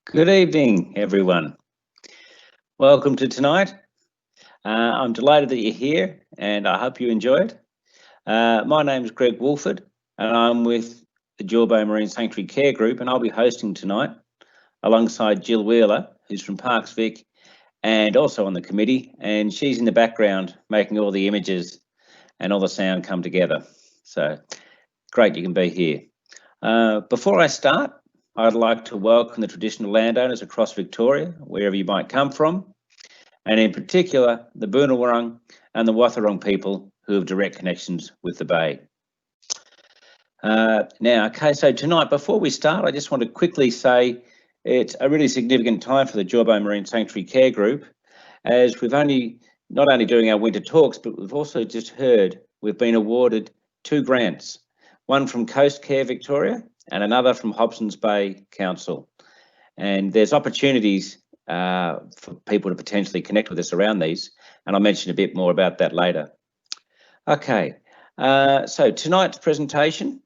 Good evening, everyone. Welcome to tonight. I'm delighted that you're here and I hope you enjoy it. My name is Greg Wolford and I'm with the Jawbone Marine Sanctuary Care Group, and I'll be hosting tonight alongside Jill Wheeler, who's from Parks Vic and also on the committee, and she's in the background making all the images and all the sound come together. So great you can be here. Before I start, I'd like to welcome the traditional landowners across Victoria, wherever you might come from, and in particular the Boonwurrung and the Wathaurong people who have direct connections with the Bay. So tonight, before we start, I just want to quickly say it's a really significant time for the Jawbone Marine Sanctuary Care Group, as we've not only doing our winter talks, but we've also just heard we've been awarded 2 grants, one from Coast Care Victoria and another from Hobsons Bay Council. And there's opportunities for people to potentially connect with us around these, and I'll mention a bit more about that later. Okay, so tonight's presentation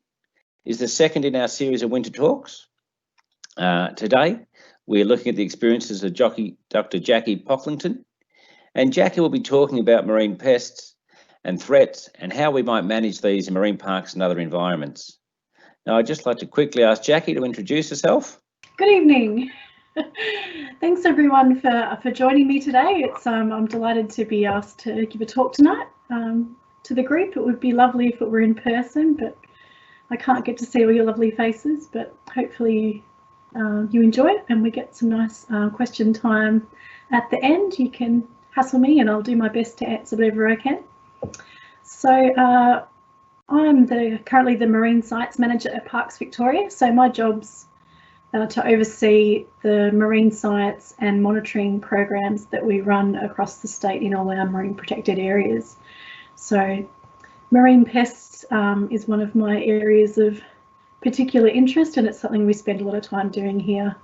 is the second in our series of winter talks. Today, we're looking at the experiences of Dr. Jacqui Pocklington, and Jacqui will be talking about marine pests and threats and how we might manage these in marine parks and other environments. Now, I'd just like to quickly ask Jacqui to introduce herself. Good evening. Thanks everyone for joining me today. I'm delighted to be asked to give a talk tonight to the group. It would be lovely if it were in person, but I can't get to see all your lovely faces, but hopefully you enjoy it and we get some nice question time at the end. You can hassle me and I'll do my best to answer whatever I can. So I'm currently the Marine Science Manager at Parks Victoria. So my job's to oversee the marine science and monitoring programs that we run across the state in all our marine protected areas. So marine pests is one of my areas of particular interest, and it's something we spend a lot of time doing here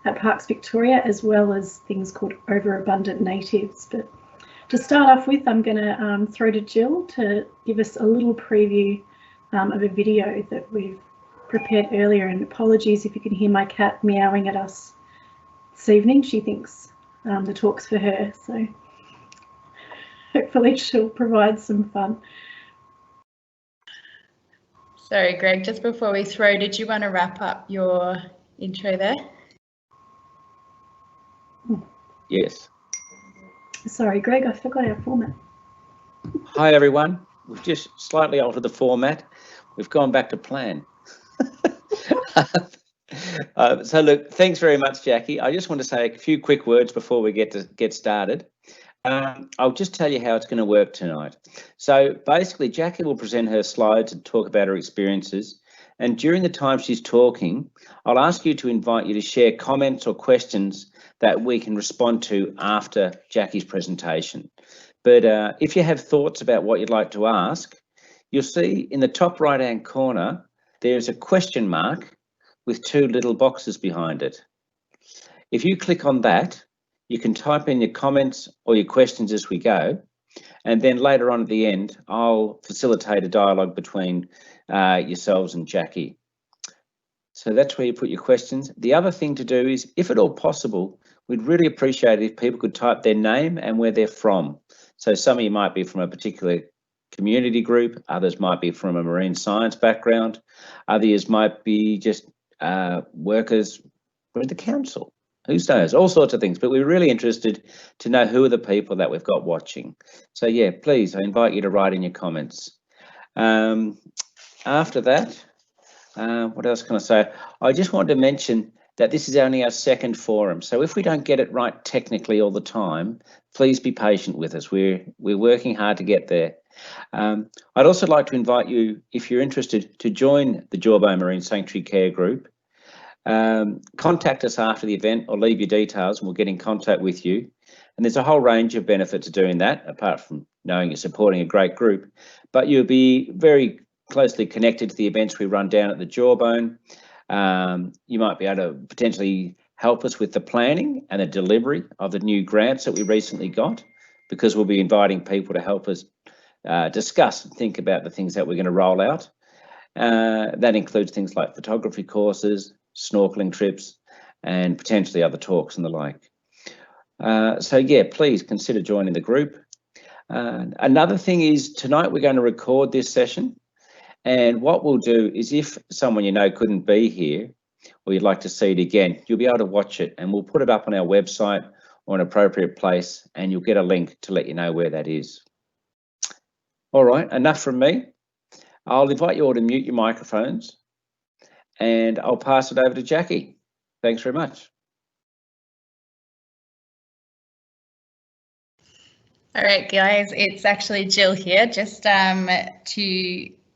at Parks Victoria, as well as things called overabundant natives. But to start off with, I'm going to throw to Jill to give us a little preview of a video that we've prepared earlier, and apologies if you can hear my cat meowing at us this evening. She thinks the talk's for her, so hopefully she'll provide some fun. Sorry, Greg, just before we throw, did you want to wrap up your intro there? Yes. Sorry, Greg, I forgot our format. Hi, everyone. We've just slightly altered the format. We've gone back to plan. So look, thanks very much, Jacqui. I just want to say a few quick words before we get started. I'll just tell you how it's going to work tonight. So basically, Jacqui will present her slides and talk about her experiences. And during the time she's talking, I'll ask you to invite you to share comments or questions that we can respond to after Jacqui's presentation. But if you have thoughts about what you'd like to ask, you'll see in the top right-hand corner, there's a question mark with 2 little boxes behind it. If you click on that, you can type in your comments or your questions as we go, and then later on at the end, I'll facilitate a dialogue between yourselves and Jacqui. So that's where you put your questions. The other thing to do is, if at all possible, we'd really appreciate it if people could type their name and where they're from. So some of you might be from a particular community group, others might be from a marine science background, others might be just workers with the council, who knows, all sorts of things. But we're really interested to know who are the people that we've got watching. So yeah, please, I invite you to write in your comments. After that, what else can I say? I just wanted to mention that this is only our second forum. So if we don't get it right technically all the time, please be patient with us. We're working hard to get there. I'd also like to invite you, if you're interested, to join the Jawbone Marine Sanctuary Care Group. Contact us after the event or leave your details and we'll get in contact with you. And there's a whole range of benefits to doing that, apart from knowing you're supporting a great group. But you'll be very closely connected to the events we run down at the Jawbone. You might be able to potentially help us with the planning and the delivery of the new grants that we recently got, because we'll be inviting people to help us discuss and think about the things that we're going to roll out. That includes things like photography courses, snorkeling trips, and potentially other talks and the like. So yeah, please consider joining the group. Another thing is tonight we're going to record this session, and what we'll do is if someone you know couldn't be here or you'd like to see it again, you'll be able to watch it, and we'll put it up on our website or an appropriate place, and you'll get a link to let you know where that is. All right, enough from me. I'll invite you all to mute your microphones, and I'll pass it over to Jacqui. Thanks very much. All right, guys, it's actually Jill here. Just to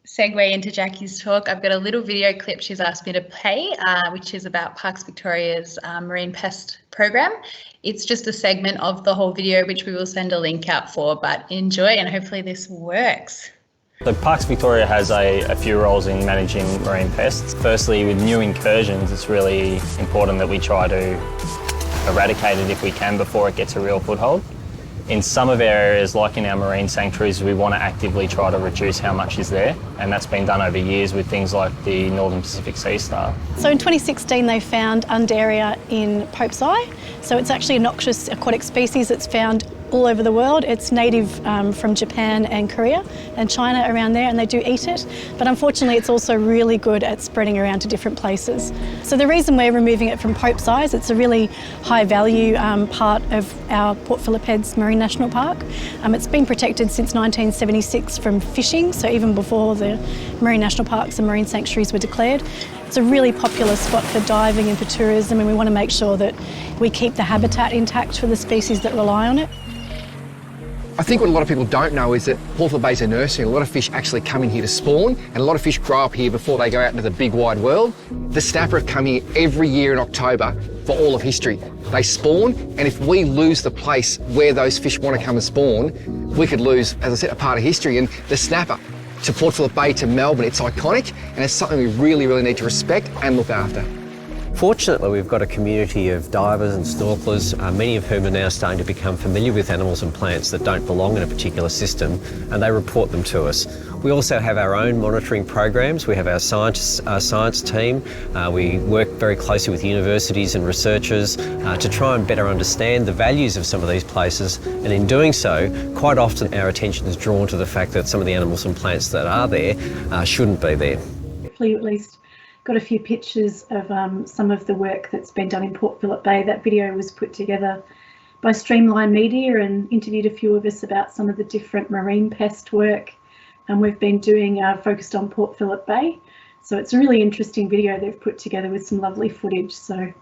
segue into Jacqui's talk, I've got a little video clip she's asked me to play, which is about Parks Victoria's marine pest program. It's just a segment of the whole video, which we will send a link out for, but enjoy and hopefully this works. So Parks Victoria has a few roles in managing marine pests. Firstly, with new incursions, it's really important that we try to eradicate it if we can before it gets a real foothold. In some of our areas, like in our marine sanctuaries, we want to actively try to reduce how much is there, and that's been done over years with things like the Northern Pacific sea star. So in 2016 they found Undaria in Pope's Eye. So it's actually a noxious aquatic species that's found all over the world. It's native from Japan and Korea and China around there, and they do eat it. But unfortunately it's also really good at spreading around to different places. So the reason we're removing it from Pope's Eye is it's a really high value part of our Port Phillip Marine National Park. It's been protected since 1976 from fishing, so even before the Marine National Parks and Marine Sanctuaries were declared. It's a really popular spot for diving and for tourism, and we want to make sure that we keep the habitat intact for the species that rely on it. I think what a lot of people don't know is that Port Phillip Bay is a nursery. A lot of fish actually come in here to spawn, and a lot of fish grow up here before they go out into the big wide world. The snapper have come here every year in October for all of history. They spawn, and if we lose the place where those fish want to come and spawn, we could lose, as I said, a part of history. And the snapper to Port Phillip Bay to Melbourne, it's iconic, and it's something we really, really need to respect and look after. Fortunately, we've got a community of divers and snorkelers, many of whom are now starting to become familiar with animals and plants that don't belong in a particular system, and they report them to us. We also have our own monitoring programs. We have our science team. We work very closely with universities and researchers to try and better understand the values of some of these places, and in doing so, quite often our attention is drawn to the fact that some of the animals and plants that are there shouldn't be there. Hopefully at least got a few pictures of some of the work that's been done in Port Phillip Bay. That video was put together by Streamline Media and interviewed a few of us about some of the different marine pest work, and we've been doing focused on Port Phillip Bay. So it's a really interesting video they've put together with some lovely footage. So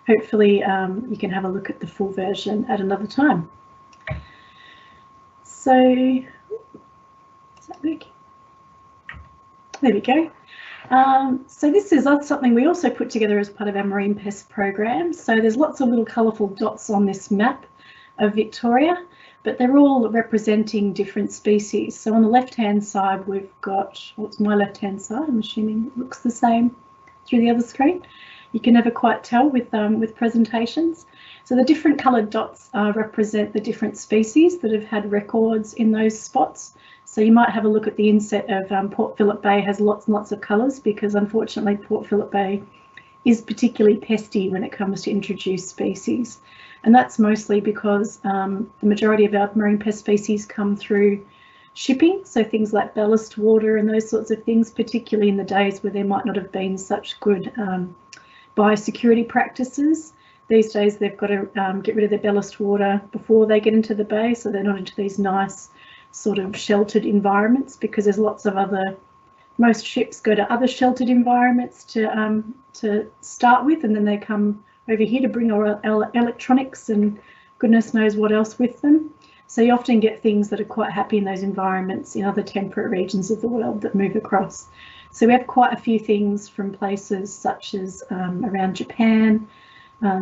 hopefully you can have a look at the full version at another time. So is that working? There we go. So this is something we also put together as part of our marine pest program. So there's lots of little colourful dots on this map of Victoria, but they're all representing different species. So on the left-hand side, we've got, what's my left-hand side? I'm assuming it looks the same through the other screen. You can never quite tell with presentations. So the different coloured dots represent the different species that have had records in those spots. So you might have a look at the inset of Port Phillip Bay. Has lots and lots of colours because unfortunately Port Phillip Bay is particularly pesty when it comes to introduced species. And that's mostly because the majority of our marine pest species come through shipping. So things like ballast water and those sorts of things, particularly in the days where there might not have been such good biosecurity practices. These days they've got to get rid of their ballast water before they get into the bay, so they're not into these nice sort of sheltered environments, because there's lots of most ships go to other sheltered environments to start with, and then they come over here to bring electronics and goodness knows what else with them. So you often get things that are quite happy in those environments in other temperate regions of the world that move across. So we have quite a few things from places such as around Japan,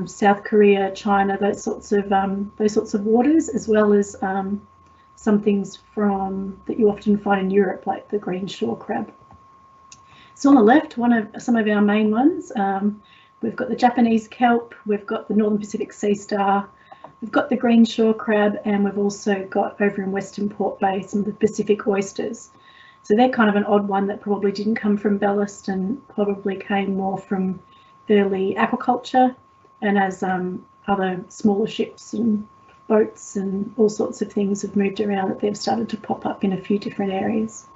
South Korea, China, those sorts of waters, as well as some things that you often find in Europe, like the green shore crab. So on the left, some of our main ones, we've got the Japanese kelp, we've got the Northern Pacific sea star, we've got the green shore crab, and we've also got over in Western Port Bay some of the Pacific oysters. So they're kind of an odd one that probably didn't come from ballast and probably came more from early aquaculture And as other smaller ships and boats and all sorts of things have moved around, that they've started to pop up in a few different areas.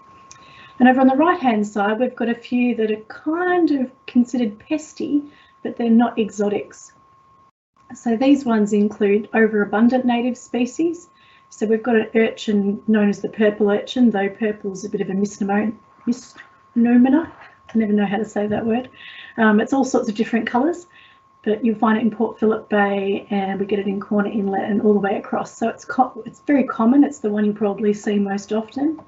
And over on the right-hand side, we've got a few that are kind of considered pesty, but they're not exotics. So these ones include overabundant native species. So we've got an urchin known as the purple urchin, though purple is a bit of a misnomer. I never know how to say that word. It's all sorts of different colours, but you'll find it in Port Phillip Bay, and we get it in Corner Inlet and all the way across. So it's very common. It's the one you probably see most often.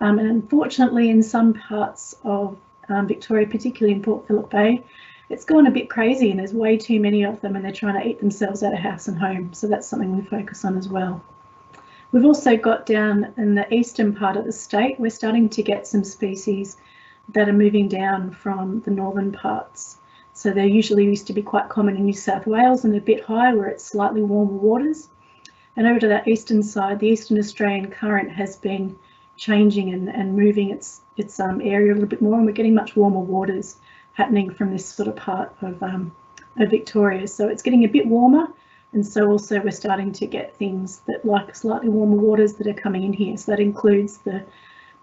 And unfortunately, in some parts of Victoria, particularly in Port Phillip Bay, it's gone a bit crazy, and there's way too many of them, and they're trying to eat themselves out of house and home. So that's something we focus on as well. We've also got down in the eastern part of the state, we're starting to get some species that are moving down from the northern parts. So they usually used to be quite common in New South Wales and a bit higher where it's slightly warmer waters. And over to that eastern side, the Eastern Australian current has been changing and moving its area a little bit more, and we're getting much warmer waters happening from this sort of part of Victoria. So it's getting a bit warmer, and so also we're starting to get things that like slightly warmer waters that are coming in here. So that includes the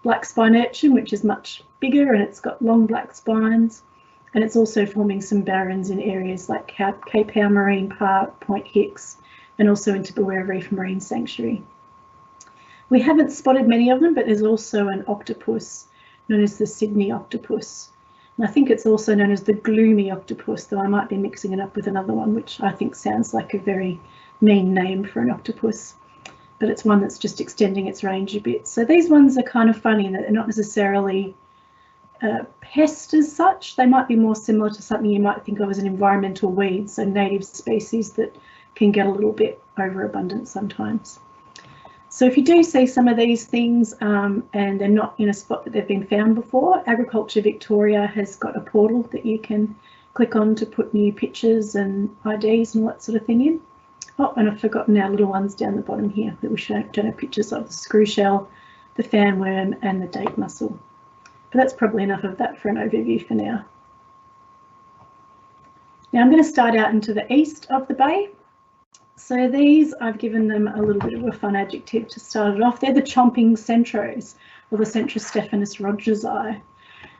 black spine urchin, which is much bigger and it's got long black spines, and it's also forming some barrens in areas like Cape Howe Marine Park, Point Hicks, and also into Buwera Reef Marine Sanctuary. We haven't spotted many of them, but there's also an octopus known as the Sydney octopus. And I think it's also known as the gloomy octopus, though I might be mixing it up with another one, which I think sounds like a very mean name for an octopus. But it's one that's just extending its range a bit. So these ones are kind of funny in that they're not necessarily pest as such. They might be more similar to something you might think of as an environmental weed, so native species that can get a little bit overabundant sometimes. So if you do see some of these things and they're not in a spot that they've been found before, Agriculture Victoria has got a portal that you can click on to put new pictures and IDs and all that sort of thing in. Oh, and I've forgotten our little ones down the bottom here that we don't have pictures of: the screw shell, the fanworm and the date mussel. But that's probably enough of that for an overview for now. Now I'm going to start out into the east of the bay. So these, I've given them a little bit of a fun adjective to start it off. They're the chomping centros, or the Centrostephanus rodgersi.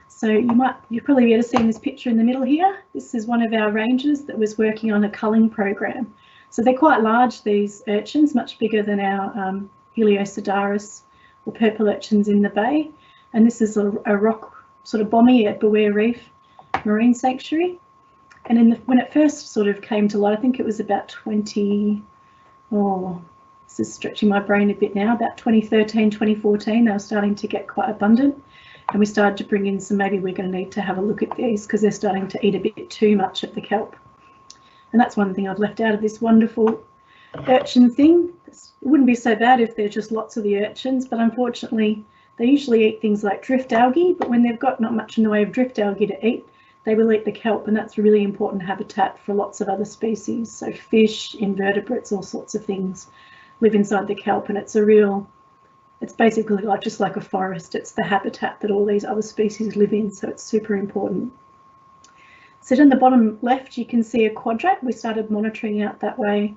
So you'll probably be able to see in this picture in the middle here. This is one of our rangers that was working on a culling program. So they're quite large, these urchins, much bigger than our Heliocidaris or purple urchins in the bay. And this is a rock sort of bommy at Buwera Reef Marine Sanctuary. And when it first sort of came to light, I think it was about this is stretching my brain a bit now, about 2013, 2014, they were starting to get quite abundant. And we started to bring in some, maybe we're going to need to have a look at these because they're starting to eat a bit too much of the kelp. And that's one thing I've left out of this wonderful urchin thing. It wouldn't be so bad if there's just lots of the urchins, but unfortunately they usually eat things like drift algae, but when they've got not much in the way of drift algae to eat, they will eat the kelp, and that's a really important habitat for lots of other species. So fish, invertebrates, all sorts of things live inside the kelp, and it's basically just like a forest. It's the habitat that all these other species live in, so it's super important. So in the bottom left, you can see a quadrat. We started monitoring out that way,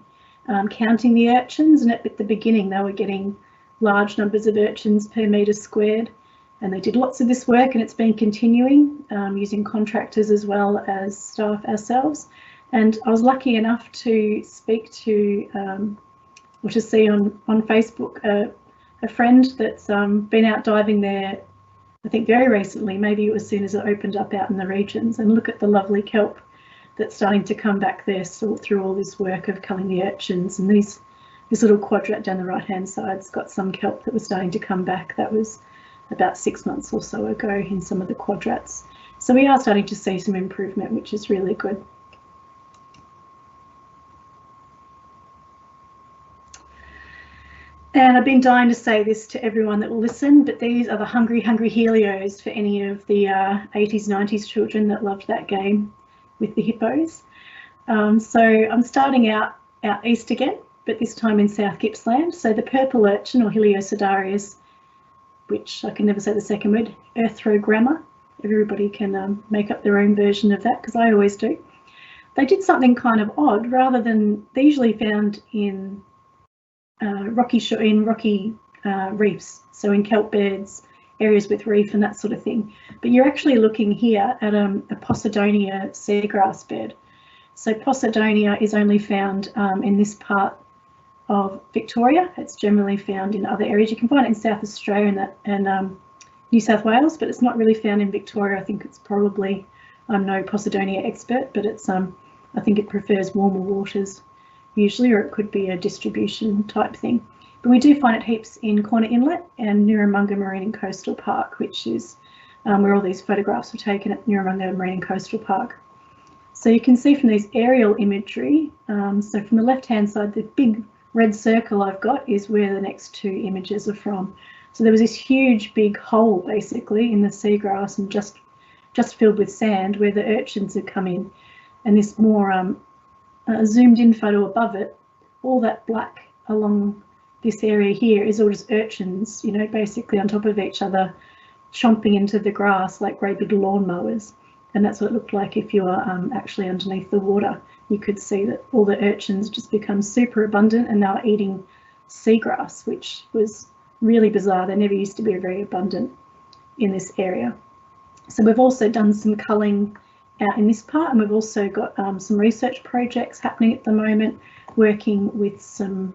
counting the urchins, and at the beginning they were getting large numbers of urchins per metre squared. And they did lots of this work, and it's been continuing using contractors as well as staff ourselves. And I was lucky enough to speak to, or to see on Facebook, a friend that's been out diving there, I think very recently, maybe as soon as it opened up out in the regions, and look at the lovely kelp that's starting to come back there through all this work of culling the urchins. And this little quadrat down the right-hand side's got some kelp that was starting to come back. That was about 6 months or so ago in some of the quadrats. So we are starting to see some improvement, which is really good. And I've been dying to say this to everyone that will listen, but these are the hungry, hungry helios for any of the 80s, 90s children that loved that game with the hippos. So I'm starting out east again, but this time in South Gippsland. So the purple urchin, or Heliocidaris, which I can never say the second word, erythrogramma. Everybody can make up their own version of that, because I always do. they did something kind of odd. Rather than, they're usually found in rocky reefs, so in kelp beds, areas with reef and that sort of thing. But you're actually looking here at a Posidonia seagrass bed. So Posidonia is only found in this part of Victoria. It's generally found in other areas. You can find it in South Australia and New South Wales, but it's not really found in Victoria. I think it's probably, I'm no Posidonia expert, but it's I think it prefers warmer waters usually, or it could be a distribution type thing. But we do find it heaps in Corner Inlet and Nurramunga Marine and Coastal Park, which is where all these photographs were taken at Nurramunga Marine and Coastal Park. So you can see from these aerial imagery, so from the left-hand side, the big red circle I've got is where the next two images are from. So there was this huge big hole basically in the seagrass and just filled with sand where the urchins had come in, and this more zoomed in photo above it, all that black along this area here is all just urchins, you know, basically on top of each other, chomping into the grass like great big lawnmowers. And that's what it looked like if you were actually underneath the water. You could see that all the urchins just become super abundant and they were eating seagrass, which was really bizarre. They never used to be very abundant in this area. So we've also done some culling out in this part, and we've also got some research projects happening at the moment, working with some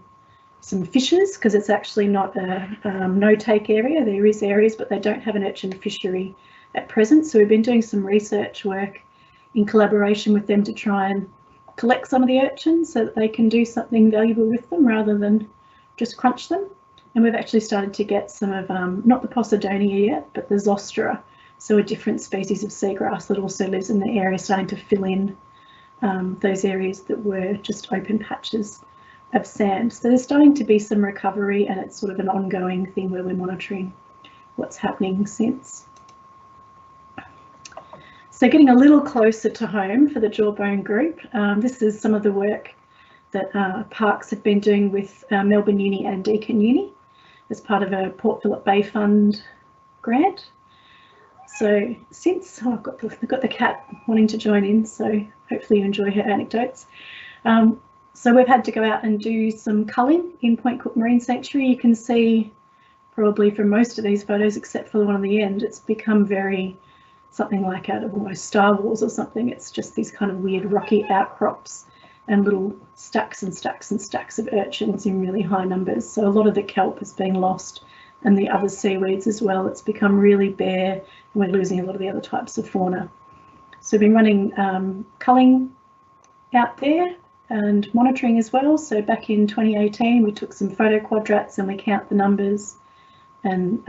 fishers, because it's actually not a no-take area. There is areas, but they don't have an urchin fishery at present. So we've been doing some research work in collaboration with them to try and collect some of the urchins so that they can do something valuable with them rather than just crunch them. And we've actually started to get some of, not the Posidonia yet, but the Zostera, so a different species of seagrass that also lives in the area, starting to fill in those areas that were just open patches of sand. So there's starting to be some recovery, and it's sort of an ongoing thing where we're monitoring what's happening since. So getting a little closer to home for the Jawbone group, this is some of the work that Parks have been doing with Melbourne Uni and Deakin Uni as part of a Port Phillip Bay Fund grant. So since, oh, I've got the cat wanting to join in, so hopefully you enjoy her anecdotes. So we've had to go out and do some culling in Point Cook Marine Sanctuary. You can see probably from most of these photos, except for the one on the end, it's become very something like out of almost Star Wars or something. It's just these kind of weird rocky outcrops and little stacks and stacks and stacks of urchins in really high numbers. So a lot of the kelp has been lost, and the other seaweeds as well. It's become really bare, and we're losing a lot of the other types of fauna. So we've been running culling out there and monitoring as well. So back in 2018, we took some photo quadrats and we count the numbers and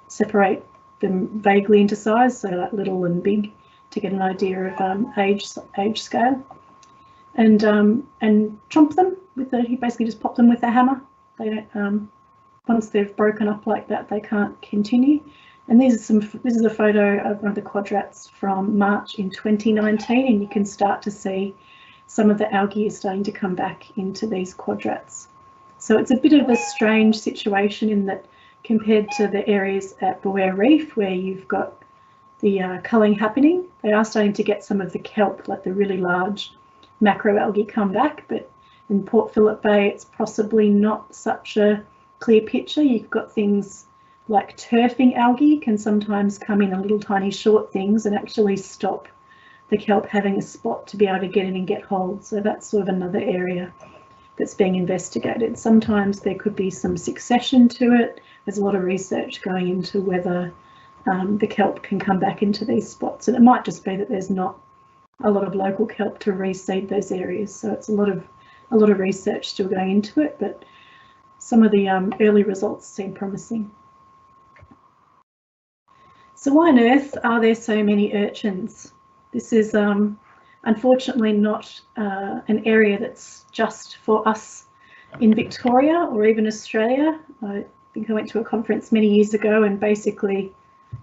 separate them vaguely into size, so like little and big, to get an idea of age scale, and chomp them with the, you basically just pop them with a hammer. They don't, once they've broken up like that, they can't continue. And this is a photo of one of the quadrats from March in 2019, and you can start to see some of the algae is starting to come back into these quadrats. So it's a bit of a strange situation in that, compared to the areas at Beware Reef where you've got the culling happening, they are starting to get some of the kelp, like the really large macroalgae, come back. But in Port Phillip Bay, it's possibly not such a clear picture. You've got things like turfing algae can sometimes come in little tiny short things and actually stop the kelp having a spot to be able to get in and get hold. So that's sort of another area that's being investigated. Sometimes there could be some succession to it. There's a lot of research going into whether the kelp can come back into these spots, and it might just be that there's not a lot of local kelp to reseed those areas. So it's a lot of research still going into it, but some of the early results seem promising. So why on earth are there so many urchins? This is unfortunately not an area that's just for us in Victoria or even Australia. I think I went to a conference many years ago, and basically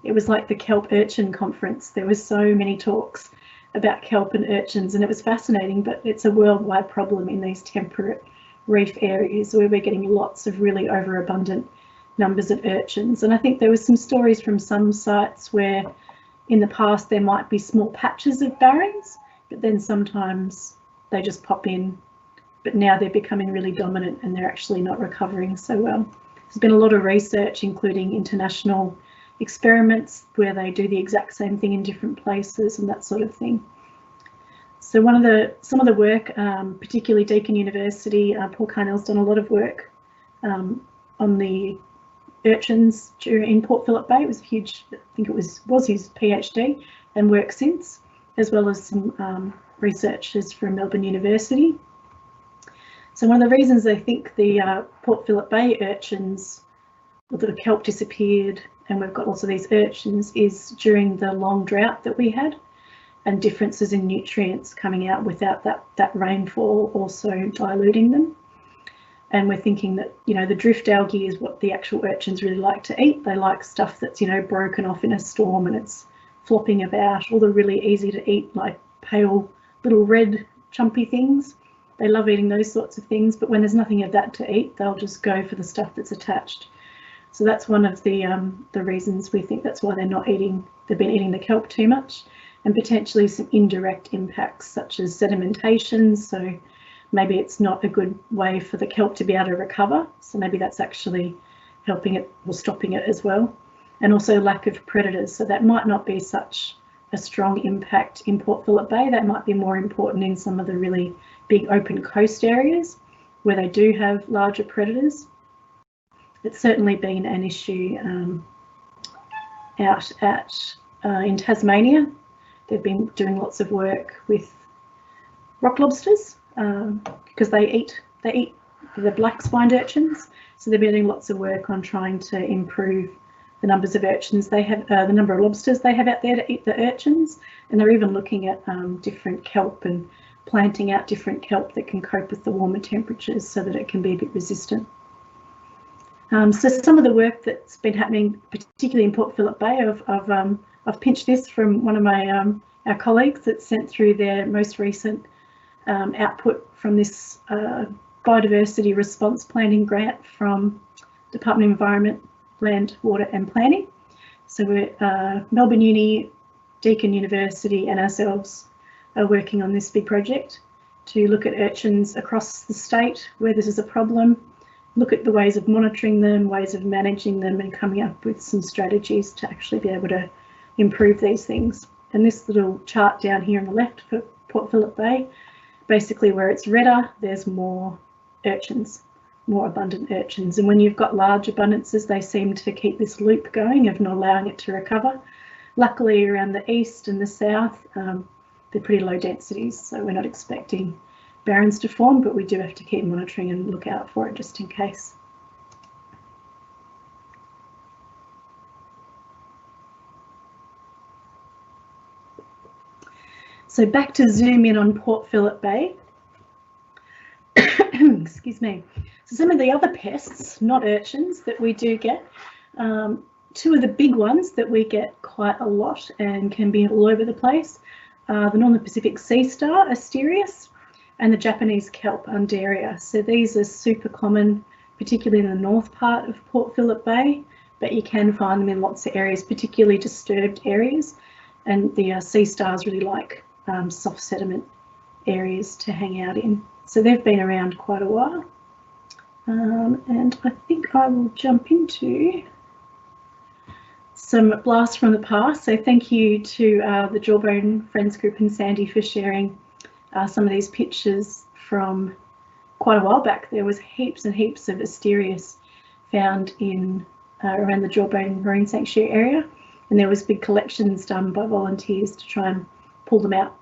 it was like the kelp urchin conference. There were so many talks about kelp and urchins, and it was fascinating, but it's a worldwide problem in these temperate reef areas where we're getting lots of really overabundant numbers of urchins. And I think there were some stories from some sites where in the past there might be small patches of barrens but then sometimes they just pop in, but now they're becoming really dominant and they're actually not recovering so well. There's been a lot of research, including international experiments where they do the exact same thing in different places and that sort of thing. So some of the work, particularly Deakin University, Paul Carnell's done a lot of work on the urchins in Port Phillip Bay. It was a huge, I think it was his PhD, and work since, as well as some researchers from Melbourne University. So one of the reasons I think the Port Phillip Bay urchins, or the kelp disappeared, and we've got lots of these urchins, is during the long drought that we had, and differences in nutrients coming out without that rainfall also diluting them. And we're thinking that, you know, the drift algae is what the actual urchins really like to eat. They like stuff that's, you know, broken off in a storm and it's flopping about, all the really easy to eat, like pale little red chumpy things. They love eating those sorts of things, but when there's nothing of that to eat, they'll just go for the stuff that's attached. So that's one of the reasons we think that's why they're not eating, they've been eating the kelp too much, and potentially some indirect impacts such as sedimentation. So maybe it's not a good way for the kelp to be able to recover. So maybe that's actually helping it or stopping it as well. And also lack of predators. So that might not be such a strong impact in Port Phillip Bay. That might be more important in some of the really big open coast areas where they do have larger predators. It's certainly been an issue out in Tasmania. They've been doing lots of work with rock lobsters because they eat the black spined urchins. So they've been doing lots of work on trying to improve the numbers of urchins they have, the number of lobsters they have out there to eat the urchins. And they're even looking at different kelp and planting out different kelp that can cope with the warmer temperatures so that it can be a bit resistant. So some of the work that's been happening, particularly in Port Phillip Bay, I've pinched this from one of my our colleagues that sent through their most recent output from this biodiversity response planning grant from Department of Environment, Land, Water and Planning. So we're Melbourne Uni, Deakin University and ourselves are working on this big project to look at urchins across the state where this is a problem, look at the ways of monitoring them, ways of managing them and coming up with some strategies to actually be able to improve these things. And this little chart down here on the left for Port Phillip Bay, basically where it's redder, there's more urchins, more abundant urchins. And when you've got large abundances, they seem to keep this loop going of not allowing it to recover. Luckily around the east and the south, they're pretty low densities, so we're not expecting barrens to form, but we do have to keep monitoring and look out for it just in case. So back to zoom in on Port Phillip Bay. Excuse me. So some of the other pests, not urchins, that we do get, two of the big ones that we get quite a lot and can be all over the place, the Northern Pacific sea star, Asterias, and the Japanese kelp, Undaria. So these are super common, particularly in the north part of Port Phillip Bay, but you can find them in lots of areas, particularly disturbed areas. And the sea stars really like soft sediment areas to hang out in. So they've been around quite a while. And I think I will jump into some blasts from the past. So thank you to the Jawbone Friends Group and Sandy for sharing some of these pictures from quite a while back. There was heaps and heaps of Asterias found in around the Jawbone Marine Sanctuary area, and there was big collections done by volunteers to try and pull them out.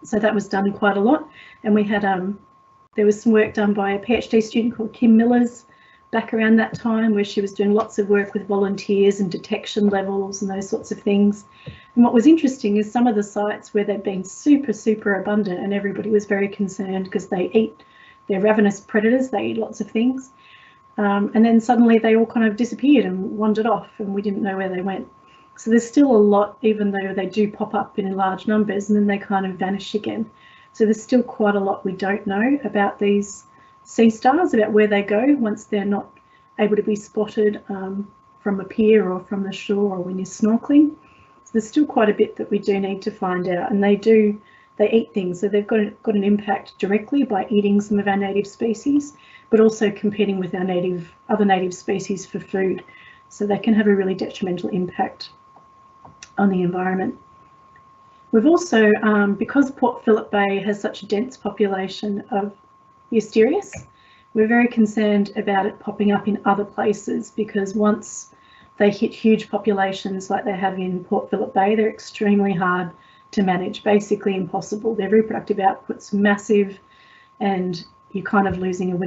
So that was done quite a lot, and we had there was some work done by a PhD student called Kim Millers back around that time, where she was doing lots of work with volunteers and detection levels and those sorts of things. And what was interesting is some of the sites where they've been super abundant and everybody was very concerned because they're ravenous predators, they eat lots of things. And then suddenly they all kind of disappeared and wandered off and we didn't know where they went. So there's still a lot, even though they do pop up in large numbers and then they kind of vanish again. So there's still quite a lot we don't know about these sea stars, about where they go once they're not able to be spotted from a pier or from the shore or when you're snorkeling. So there's still quite a bit that we do need to find out, and they do they eat things, so they've got an impact directly by eating some of our native species, but also competing with our other native species for food. So they can have a really detrimental impact on the environment. We've also, because Port Phillip Bay has such a dense population of Heliocidaris, we're very concerned about it popping up in other places, because once they hit huge populations like they have in Port Phillip Bay, they're extremely hard to manage, basically impossible. Their reproductive output's massive, and you're kind of losing a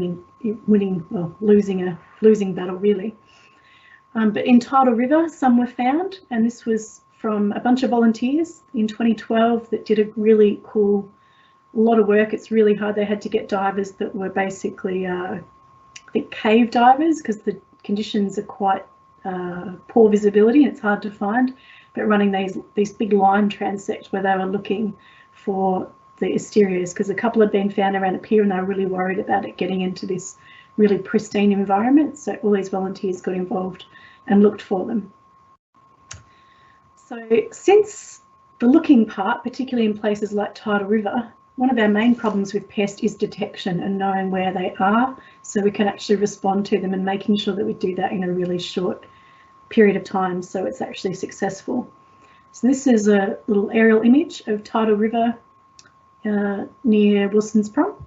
losing battle, really. But in Tidal River, some were found, and this was from a bunch of volunteers in 2012 that did a really cool, lot of work. It's really hard. They had to get divers that were basically, I think, cave divers, because the conditions are quite poor visibility and it's hard to find, but running these big line transects where they were looking for the Heliocidaris, because a couple had been found around a pier and they were really worried about it getting into this really pristine environment. So all these volunteers got involved and looked for them. So since the looking part, particularly in places like Tidal River, one of our main problems with pest is detection and knowing where they are, so we can actually respond to them, and making sure that we do that in a really short period of time so it's actually successful. So this is a little aerial image of Tidal River near Wilson's Prom.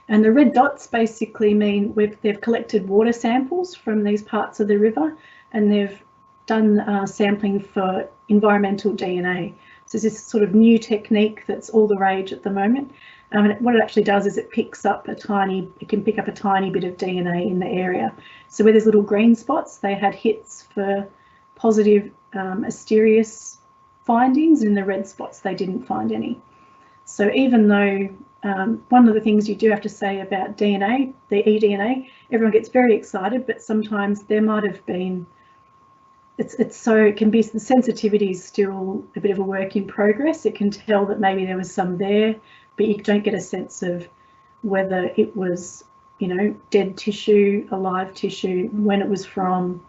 And the red dots basically mean they've collected water samples from these parts of the river, and they've done sampling for environmental DNA. So this sort of new technique that's all the rage at the moment. And what it actually does is it can pick up a tiny bit of DNA in the area. So where there's little green spots, they had hits for positive Heliocidaris findings, and in the red spots they didn't find any. So even though one of the things you do have to say about DNA, the eDNA, everyone gets very excited, but sometimes there might have been, it can be, the sensitivity is still a bit of a work in progress. It can tell that maybe there was some there, but you don't get a sense of whether it was, dead tissue, alive tissue, when it was from,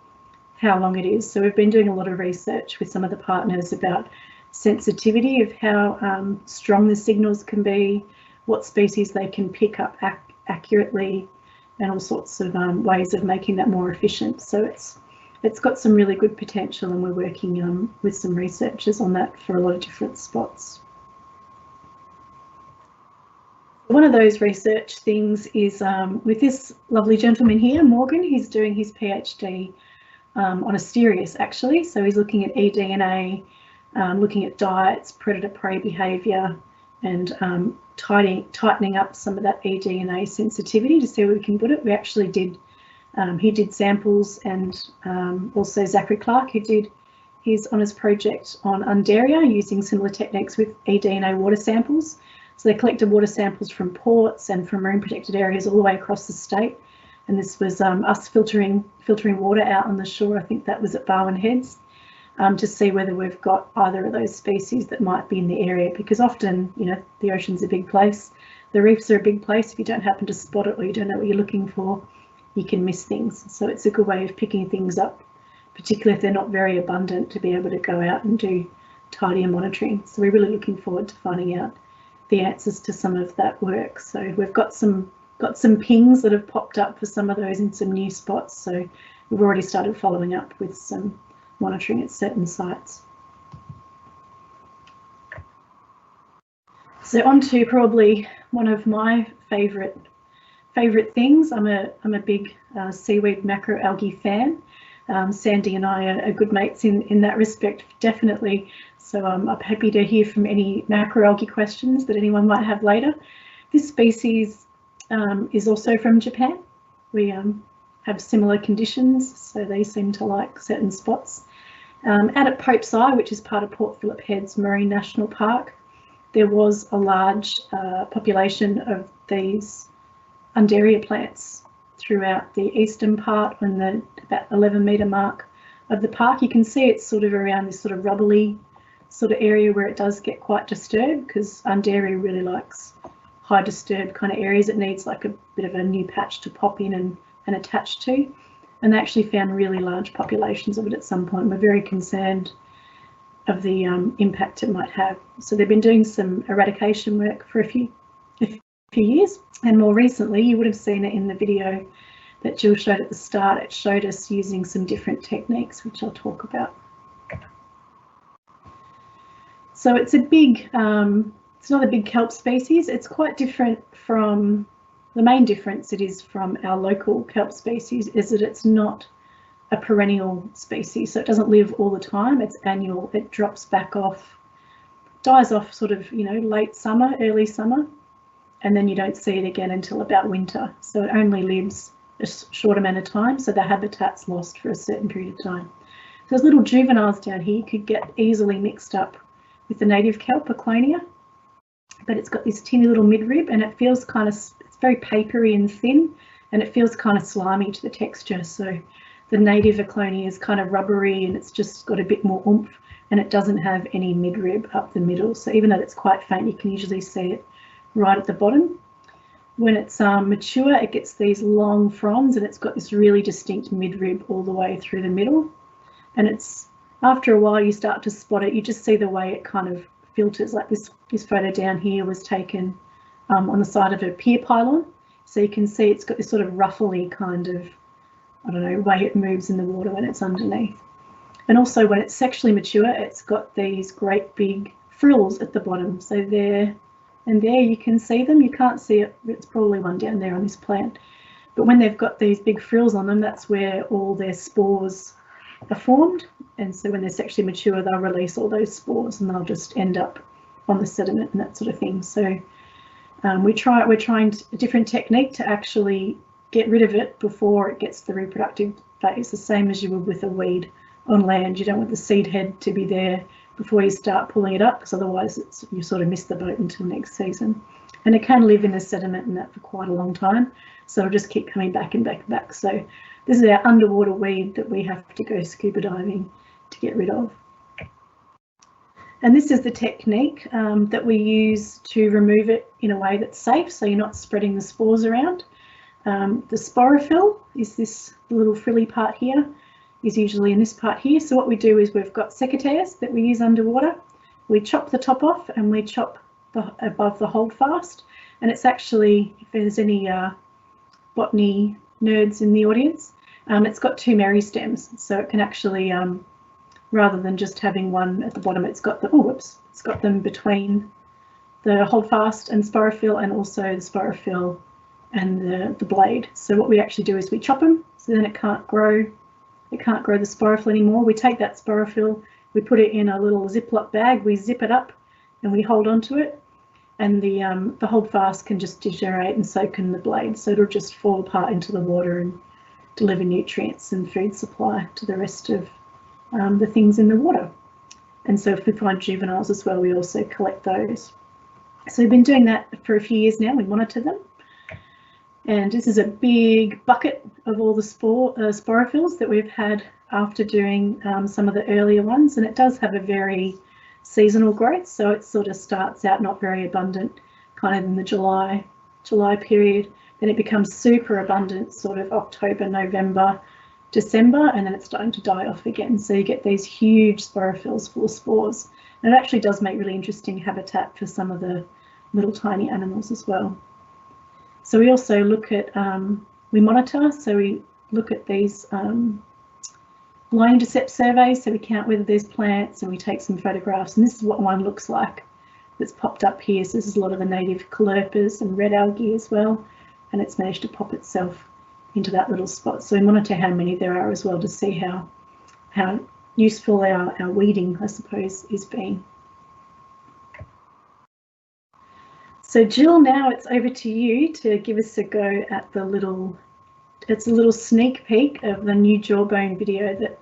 how long it is. So we've been doing a lot of research with some of the partners about sensitivity of how strong the signals can be, what species they can pick up accurately, and all sorts of ways of making that more efficient. So it's got some really good potential, and we're working with some researchers on that for a lot of different spots. One of those research things is with this lovely gentleman here, Morgan. He's doing his PhD on Heliocidaris, actually. So he's looking at eDNA, looking at diets, predator-prey behaviour, and tightening up some of that eDNA sensitivity to see where we can put it. We actually did, he did samples, and also Zachary Clark, who did his honours project on Undaria using similar techniques with eDNA water samples. So they collected water samples from ports and from marine protected areas all the way across the state. And this was us filtering water out on the shore. I think that was at Barwon Heads, to see whether we've got either of those species that might be in the area, because often, the ocean's a big place, the reefs are a big place. If you don't happen to spot it, or you don't know what you're looking for, you can miss things. So it's a good way of picking things up, particularly if they're not very abundant, to be able to go out and do tidier monitoring. So we're really looking forward to finding out the answers to some of that work. So we've got some pings that have popped up for some of those in some new spots. So we've already started following up with some monitoring at certain sites. So on to probably one of my favourite things. I'm a big seaweed macroalgae fan. Sandy and I are good mates in that respect, definitely. So I'm happy to hear from any macroalgae questions that anyone might have later. This species is also from Japan. We have similar conditions, so they seem to like certain spots. Out at Pope's Eye, which is part of Port Phillip Heads Marine National Park, there was a large population of these Undaria plants throughout the eastern part, on the about 11-metre mark of the park. You can see it's sort of around this sort of rubbly sort of area where it does get quite disturbed, because Undaria really likes high disturbed kind of areas. It needs like a bit of a new patch to pop in and attach to. And they actually found really large populations of it at some point. We're very concerned impact it might have. So they've been doing some eradication work for a few years, and more recently, you would have seen it in the video that Jill showed at the start. It showed us using some different techniques, which I'll talk about. So it's a big, it's not a big kelp species. It's quite different from, the main difference it is from our local kelp species is that it's not a perennial species. So it doesn't live all the time. It's annual. It drops back off, dies off sort of, you know, late summer, early summer, and then you don't see it again until about winter. So it only lives a short amount of time. So the habitat's lost for a certain period of time. So those little juveniles down here could get easily mixed up with the native kelp, Pocklington, but it's got this teeny little midrib, and it feels kind of, it's very papery and thin, and it feels kind of slimy to the texture. So the native Pocklington is kind of rubbery, and it's just got a bit more oomph, and it doesn't have any midrib up the middle. So even though it's quite faint, you can usually see it right at the bottom. When it's mature, it gets these long fronds, and it's got this really distinct midrib all the way through the middle. And it's, after a while you start to spot it, you just see the way it kind of filters. Like this photo down here was taken on the side of a pier pylon. So you can see it's got this sort of ruffly kind of, I don't know, way it moves in the water when it's underneath. And also when it's sexually mature, it's got these great big frills at the bottom. So there and there you can see them. You can't see it, it's probably one down there on this plant. But when they've got these big frills on them, that's where all their spores are formed. And so when they're sexually mature, they'll release all those spores and they'll just end up on the sediment and that sort of thing. So we're trying a different technique to actually get rid of it before it gets to the reproductive phase, the same as you would with a weed on land. You don't want the seed head to be there before you start pulling it up, because otherwise you sort of miss the boat until next season. And it can live in the sediment and that for quite a long time, so it'll just keep coming back and back and back. So this is our underwater weed that we have to go scuba diving to get rid of. And this is the technique that we use to remove it in a way that's safe, so you're not spreading the spores around. The sporophyll is this little frilly part here, is usually in this part here. So what we do is we've got secateurs that we use underwater. We chop the top off and we chop above the holdfast. And it's actually, if there's any botany nerds in the audience, it's got two meristems, so it can actually, rather than just having one at the bottom, it's got the, it's got them between the holdfast and sporophyll, and also the sporophyll and the blade. So what we actually do is we chop them, so then it can't grow the sporophyll anymore. We take that sporophyll, we put it in a little Ziploc bag, we zip it up and we hold onto it, and the holdfast can just degenerate and soak in the blade, so it'll just fall apart into the water and deliver nutrients and food supply to the rest of the things in the water. And so if we find juveniles as well, we also collect those. So we've been doing that for a few years now. We monitor them. And this is a big bucket of all the sporophylls that we've had after doing some of the earlier ones. And it does have a very seasonal growth. So it sort of starts out not very abundant, kind of in the July period. Then it becomes super abundant sort of October, November, December, and then it's starting to die off again. So you get these huge sporophylls full of spores. And it actually does make really interesting habitat for some of the little tiny animals as well. So we also look at, we monitor, so we look at these blind intercept surveys, so we count whether there's plants, and we take some photographs, and this is what one looks like that's popped up here. So this is a lot of the native callirpas and red algae as well, and it's managed to pop itself into that little spot. So we monitor how many there are as well to see how useful our weeding, I suppose, is being. So Jill, now it's over to you to give us a go at the little, it's a little sneak peek of the new Jawbone video that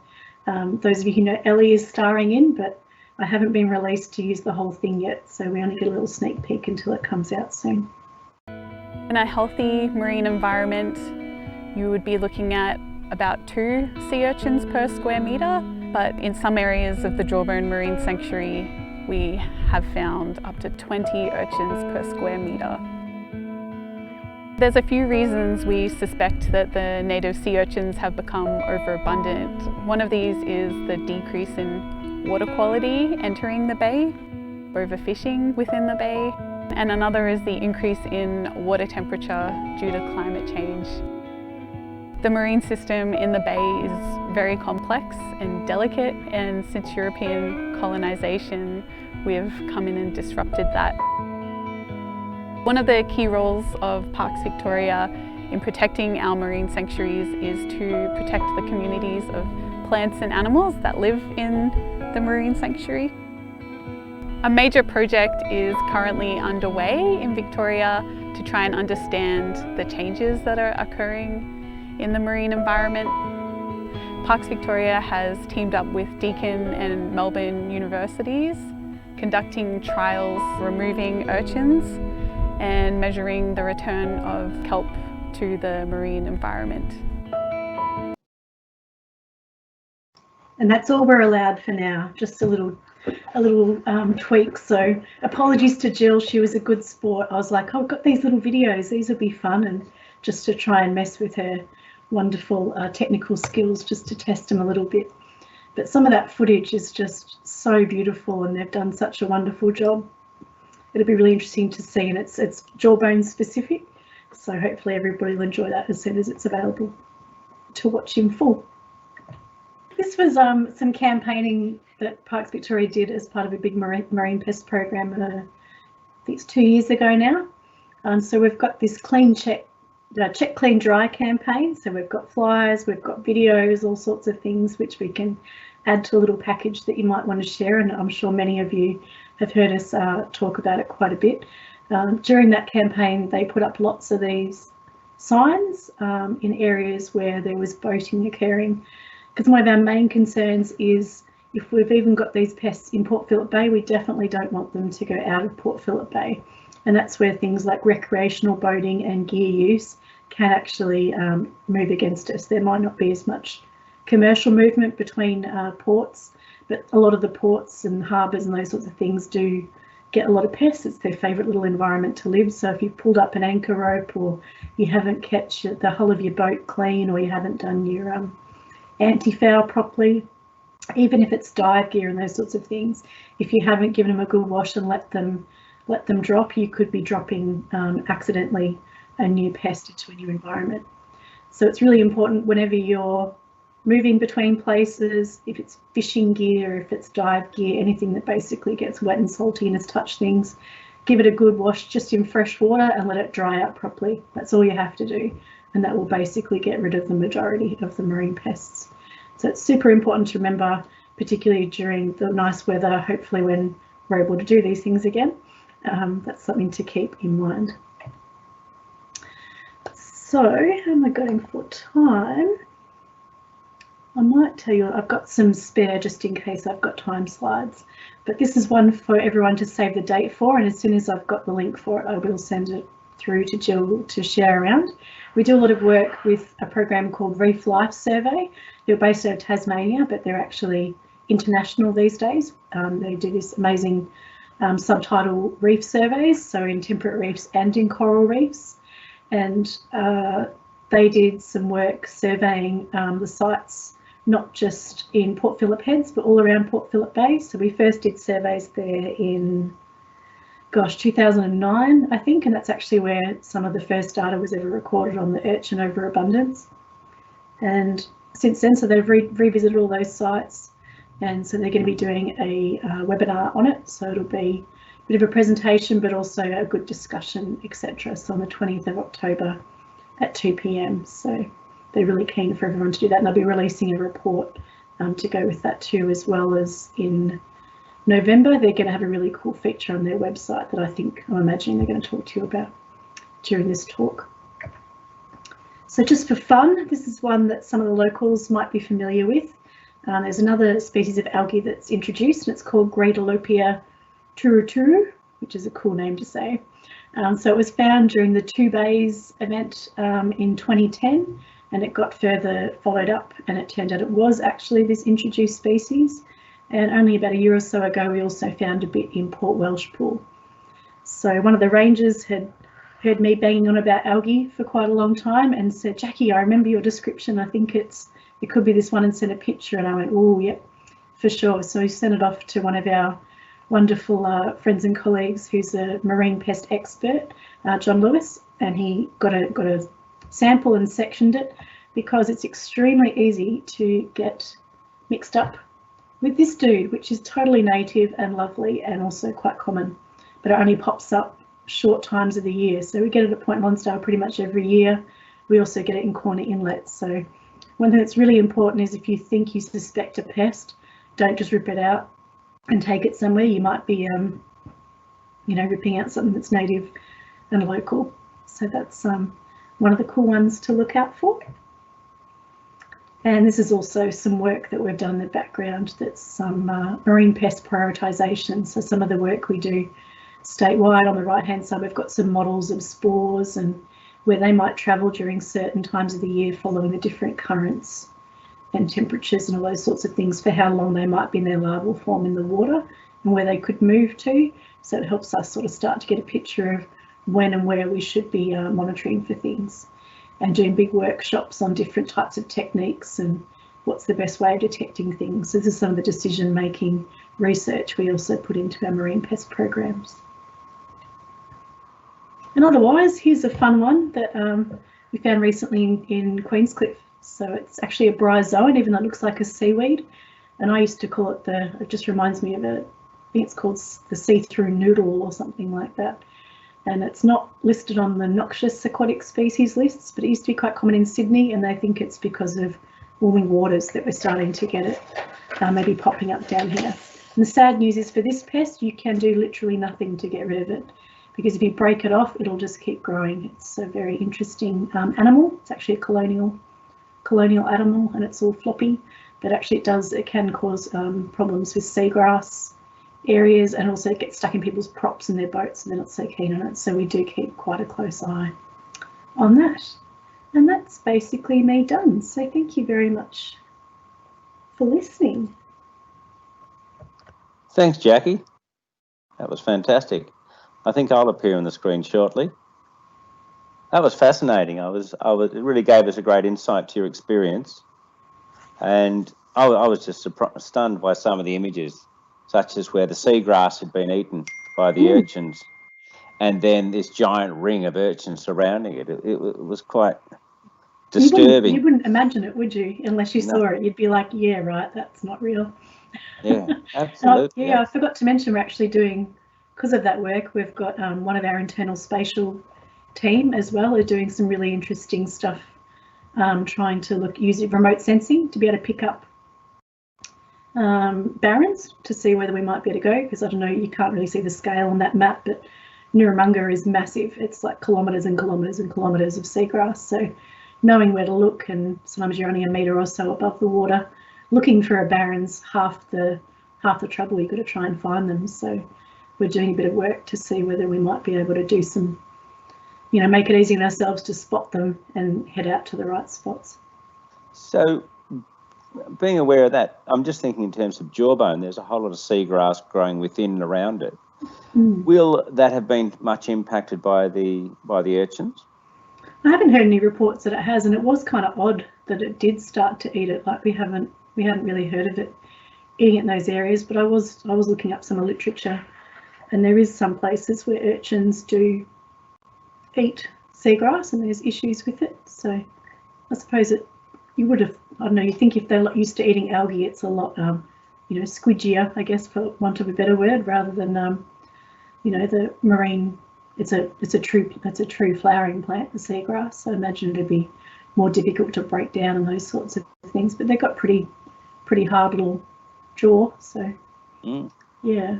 those of you who know Ellie is starring in, but I haven't been released to use the whole thing yet, so we only get a little sneak peek until it comes out soon. In a healthy marine environment, you would be looking at about 2 sea urchins per square metre, but in some areas of the Jawbone Marine Sanctuary, we have found up to 20 urchins per square metre. There's a few reasons we suspect that the native sea urchins have become overabundant. One of these is the decrease in water quality entering the bay, overfishing within the bay, and another is the increase in water temperature due to climate change. The marine system in the bay is very complex and delicate, and since European colonisation, we've come in and disrupted that. One of the key roles of Parks Victoria in protecting our marine sanctuaries is to protect the communities of plants and animals that live in the marine sanctuary. A major project is currently underway in Victoria to try and understand the changes that are occurring in the marine environment. Parks Victoria has teamed up with Deakin and Melbourne universities, conducting trials removing urchins and measuring the return of kelp to the marine environment. And that's all we're allowed for now, just a little tweak. So apologies to Jill, she was a good sport. I was like, oh, I've got these little videos, these will be fun, and just to try and mess with her wonderful technical skills, just to test them a little bit. But some of that footage is just so beautiful, and they've done such a wonderful job. It'll be really interesting to see, and it's Jawbone specific, so hopefully everybody will enjoy that as soon as it's available to watch in full. This was some campaigning that Parks Victoria did as part of a big marine pest program, I think it's 2 years ago now. So we've got this check, clean, dry campaign. So we've got flyers, we've got videos, all sorts of things which we can add to a little package that you might want to share. And I'm sure many of you have heard us talk about it quite a bit. During that campaign, they put up lots of these signs in areas where there was boating occurring. Because one of our main concerns is if we've even got these pests in Port Phillip Bay, we definitely don't want them to go out of Port Phillip Bay. And that's where things like recreational boating and gear use can actually move against us. There might not be as much commercial movement between ports, but a lot of the ports and harbours and those sorts of things do get a lot of pests. It's their favourite little environment to live. So if you've pulled up an anchor rope, or you haven't kept the hull of your boat clean, or you haven't done your anti-foul properly, even if it's dive gear and those sorts of things, if you haven't given them a good wash and let them drop, you could be dropping accidentally a new pest into a new environment. So it's really important whenever you're moving between places, if it's fishing gear, if it's dive gear, anything that basically gets wet and salty and has touched things, give it a good wash just in fresh water and let it dry out properly. That's all you have to do, and that will basically get rid of the majority of the marine pests. So it's super important to remember, particularly during the nice weather, hopefully when we're able to do these things again. That's something to keep in mind. So how am I going for time? I might tell you I've got some spare just in case I've got time slides, but this is one for everyone to save the date for, and as soon as I've got the link for it, I will send it through to Jill to share around. We do a lot of work with a program called Reef Life Survey. They're based out of Tasmania, but they're actually international these days. They do this amazing subtitle reef surveys, so in temperate reefs and in coral reefs. And they did some work surveying the sites, not just in Port Phillip Heads, but all around Port Phillip Bay. So we first did surveys there in 2009, I think, and that's actually where some of the first data was ever recorded on the urchin overabundance. And since then, so they've revisited all those sites, and so they're going to be doing a webinar on it. So it'll be a bit of a presentation, but also a good discussion, etc. So on the 20th of October at 2 p.m. So they're really keen for everyone to do that, and they'll be releasing a report to go with that too, as well as in November, they're going to have a really cool feature on their website that I'm imagining they're going to talk to you about during this talk. So just for fun, this is one that some of the locals might be familiar with. There's another species of algae that's introduced, and it's called Graidolopia turuturu, which is a cool name to say. So it was found during the Two Bays event in 2010, and it got further followed up, and it turned out it was actually this introduced species. And only about a year or so ago, we also found a bit in Port Welshpool. So one of the rangers had heard me banging on about algae for quite a long time and said, Jacqui, I remember your description. I think it could be this one, and sent a picture. And I went, oh, yep, for sure. So we sent it off to one of our wonderful friends and colleagues who's a marine pest expert, John Lewis, and he got a sample and sectioned it because it's extremely easy to get mixed up with this dude, which is totally native and lovely and also quite common, but it only pops up short times of the year. So we get it at Point Lonsdale pretty much every year. We also get it in Corner Inlet. So one thing that's really important is if you think you suspect a pest, don't just rip it out and take it somewhere. You might be, you know, ripping out something that's native and local. So that's one of the cool ones to look out for. And this is also some work that we've done in the background. That's some marine pest prioritisation. So some of the work we do statewide. On the right hand side, we've got some models of spores and where they might travel during certain times of the year following the different currents and temperatures and all those sorts of things, for how long they might be in their larval form in the water and where they could move to. So it helps us sort of start to get a picture of when and where we should be monitoring for things, and doing big workshops on different types of techniques and what's the best way of detecting things. So this is some of the decision making research we also put into our marine pest programs. And otherwise, here's a fun one that we found recently in Queenscliff. So it's actually a bryozoan, even though it looks like a seaweed. And I used to call it it just reminds me of I think it's called the see-through noodle or something like that. And it's not listed on the noxious aquatic species lists, but it used to be quite common in Sydney, and they think it's because of warming waters that we're starting to get it maybe popping up down here. And the sad news is for this pest, you can do literally nothing to get rid of it, because if you break it off, it'll just keep growing. It's a very interesting animal. It's actually a colonial animal, and it's all floppy, but actually it can cause problems with seagrass areas, and also get stuck in people's props and their boats, and they're not so keen on it. So we do keep quite a close eye on that. And that's basically me done. So thank you very much for listening. Thanks, Jacqui. That was fantastic. I think I'll appear on the screen shortly. That was fascinating. It really gave us a great insight to your experience, and I was just stunned by some of the images, such as where the seagrass had been eaten by the urchins, and then this giant ring of urchins surrounding it. It was quite disturbing. You wouldn't imagine it, would you? Unless you saw it, you'd be like, yeah, right, that's not real. Yeah, absolutely. Yeah, I forgot to mention we're actually doing, because of that work, we've got one of our internal spatial team as well are doing some really interesting stuff, trying to use remote sensing to be able to pick up barrens to see whether we might be able to go, because I don't know, you can't really see the scale on that map, but Nurramunga is massive. It's like kilometres and kilometres and kilometres of seagrass. So knowing where to look, and sometimes you're only a metre or so above the water, looking for a barren's half the trouble. You've got to try and find them. So we're doing a bit of work to see whether we might be able to do some, you know, make it easy on ourselves to spot them and head out to the right spots. So being aware of that, I'm just thinking in terms of jawbone, there's a whole lot of seagrass growing within and around it. Will that have been much impacted by the urchins? I haven't heard any reports that it has, and it was kind of odd that it did start to eat it. Like we hadn't really heard of it eating it in those areas, but I was looking up some of the literature, and there is some places where urchins do eat seagrass and there's issues with it. So I suppose you would have, I don't know, you think if they're used to eating algae, it's a lot, you know, squidgier, I guess, for want of a better word, rather than, you know, the marine. That's a true flowering plant, the seagrass. So I imagine it'd be more difficult to break down and those sorts of things. But they've got pretty hard little jaw. So yeah,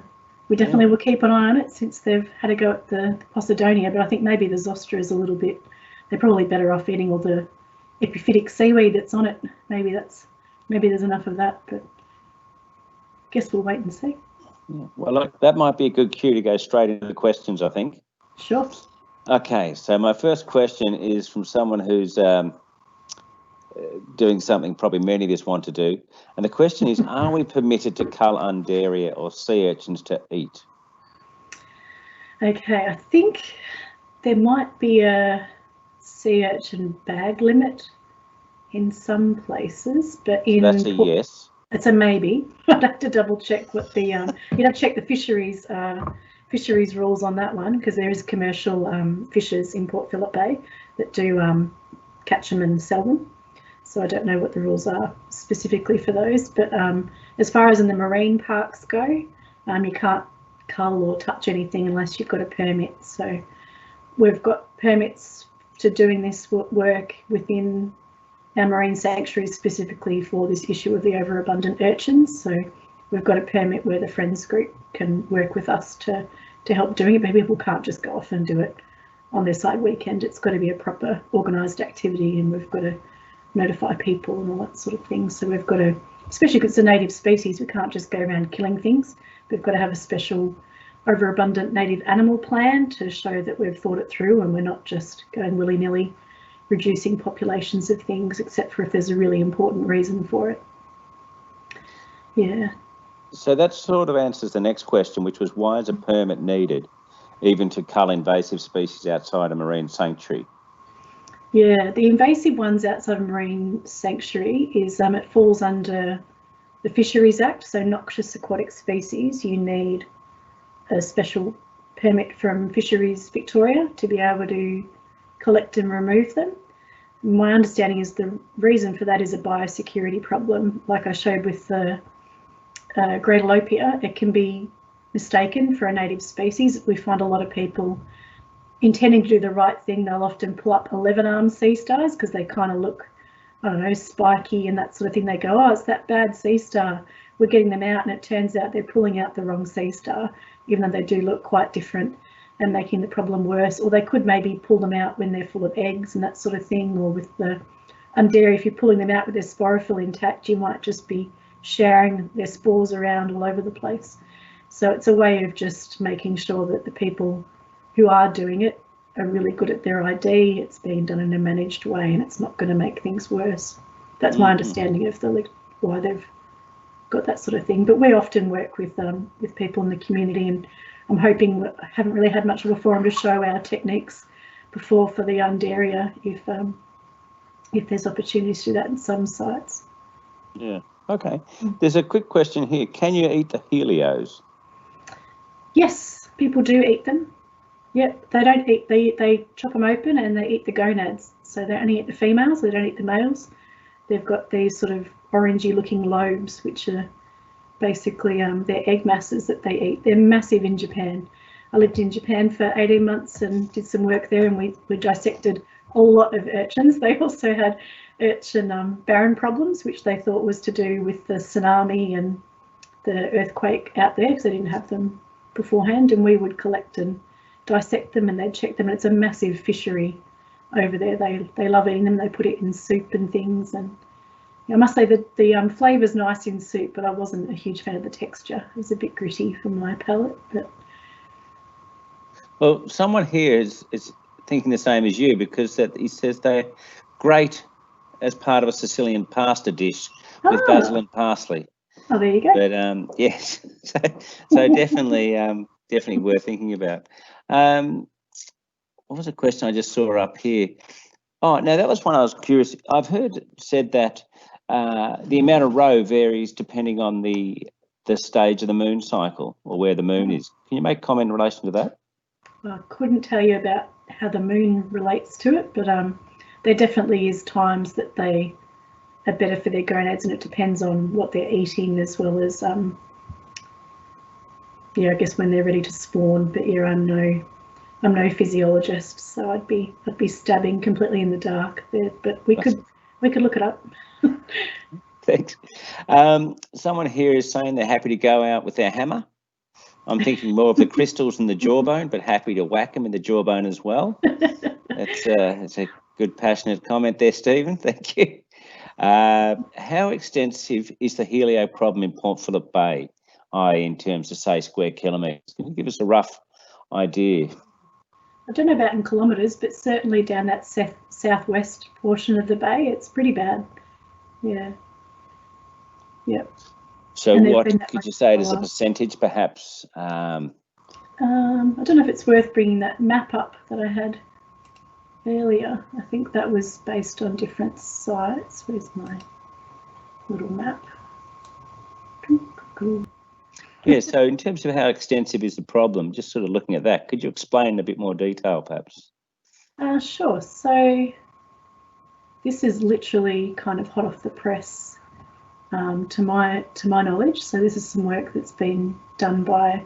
we definitely will keep an eye on it, since they've had a go at the Posidonia. But I think maybe the Zostra is a little bit. They're probably better off eating all the epiphytic seaweed that's on it. Maybe there's enough of that. But I guess we'll wait and see. Yeah. Well, look, that might be a good cue to go straight into the questions, I think. Sure. Okay, so my first question is from someone who's doing something probably many of us want to do. And the question is, are we permitted to cull undaria or sea urchins to eat? Okay, I think there might be a sea urchin bag limit in some places, but in... That's a yes. It's a maybe. I'd have to double check what the you'd have to check the fisheries rules on that one, because there is commercial fishers in Port Phillip Bay that do catch them and sell them. So I don't know what the rules are specifically for those. But as far as in the marine parks go, you can't cull or touch anything unless you've got a permit. So we've got permits to doing this work within our marine sanctuary specifically for this issue of the overabundant urchins. So we've got a permit where the Friends group can work with us to help doing it, but people can't just go off and do it on their side weekend. It's got to be a proper organised activity, and we've got to notify people and all that sort of thing. So we've got to, especially if it's a native species, we can't just go around killing things. We've got to have a special overabundant native animal plan to show that we've thought it through and we're not just going willy-nilly reducing populations of things, except for if there's a really important reason for it. Yeah. So that sort of answers the next question, which was, why is a permit needed even to cull invasive species outside a marine sanctuary? Yeah, the invasive ones outside a marine sanctuary is it falls under the Fisheries Act. So noxious aquatic species, you need a special permit from Fisheries Victoria to be able to collect and remove them. My understanding is the reason for that is a biosecurity problem. Like I showed with the Great Elopia, it can be mistaken for a native species. We find a lot of people intending to do the right thing, they'll often pull up 11-armed sea stars because they kind of look, I don't know, spiky and that sort of thing. They go, oh, it's that bad sea star. We're getting them out, and it turns out they're pulling out the wrong sea star, even though they do look quite different, and making the problem worse. Or they could maybe pull them out when they're full of eggs and that sort of thing. Or with the dairy, if you're pulling them out with their sporophyll intact, you might just be showering their spores around all over the place. So it's a way of just making sure that the people who are doing it are really good at their ID, it's being done in a managed way, and it's not going to make things worse. That's my understanding of why they've got that sort of thing. But we often work with people in the community, and I'm hoping, I haven't really had much of a forum to show our techniques before for the area if there's opportunities to do that in some sites. Yeah, okay. There's a quick question here. Can you eat the helios? Yes, people do eat them. Yep, they don't eat, they chop them open and they eat the gonads. So they only eat the females, they don't eat the males. They've got these sort of orangey looking lobes, which are basically their egg masses that they eat. They're massive in Japan. I lived in Japan for 18 months and did some work there, and we dissected a lot of urchins. They also had urchin barren problems, which they thought was to do with the tsunami and the earthquake out there, because they didn't have them beforehand, and we would collect and dissect them and they'd check them, and it's a massive fishery over there. They love eating them. They put it in soup and things, and I must say that the flavour's nice in soup, but I wasn't a huge fan of the texture. It was a bit gritty for my palate. But well, someone here is thinking the same as you, because he says they're great as part of a Sicilian pasta dish with basil and parsley. Oh, there you go. But yes, so definitely definitely worth thinking about. What was a question I just saw up here? Oh, no, that was one I was curious. I've heard said that the amount of roe varies depending on the stage of the moon cycle or where the moon is. Can you make a comment in relation to that? I couldn't tell you about how the moon relates to it, but there definitely is times that they are better for their gonads, and it depends on what they're eating as well as I guess when they're ready to spawn. But yeah, I'm no physiologist, so I'd be stabbing completely in the dark there. But we could look it up. Thanks. Someone here is saying they're happy to go out with their hammer. I'm thinking more of the crystals and the jawbone, but happy to whack them in the jawbone as well. That's a good, passionate comment there, Stephen. Thank you. How extensive is the helio problem in Port Phillip Bay, i.e. in terms of, say, square kilometres? Can you give us a rough idea? I don't know about in kilometres, but certainly down that southwest portion of the bay, it's pretty bad. Yeah. Yep. So what could you say as a percentage, perhaps? I don't know if it's worth bringing that map up that I had earlier. I think that was based on different sites. Where's my little map? Cool. Yeah, so in terms of how extensive is the problem, just sort of looking at that, could you explain in a bit more detail, perhaps? Sure. So this is literally kind of hot off the press to my knowledge. So this is some work that's been done by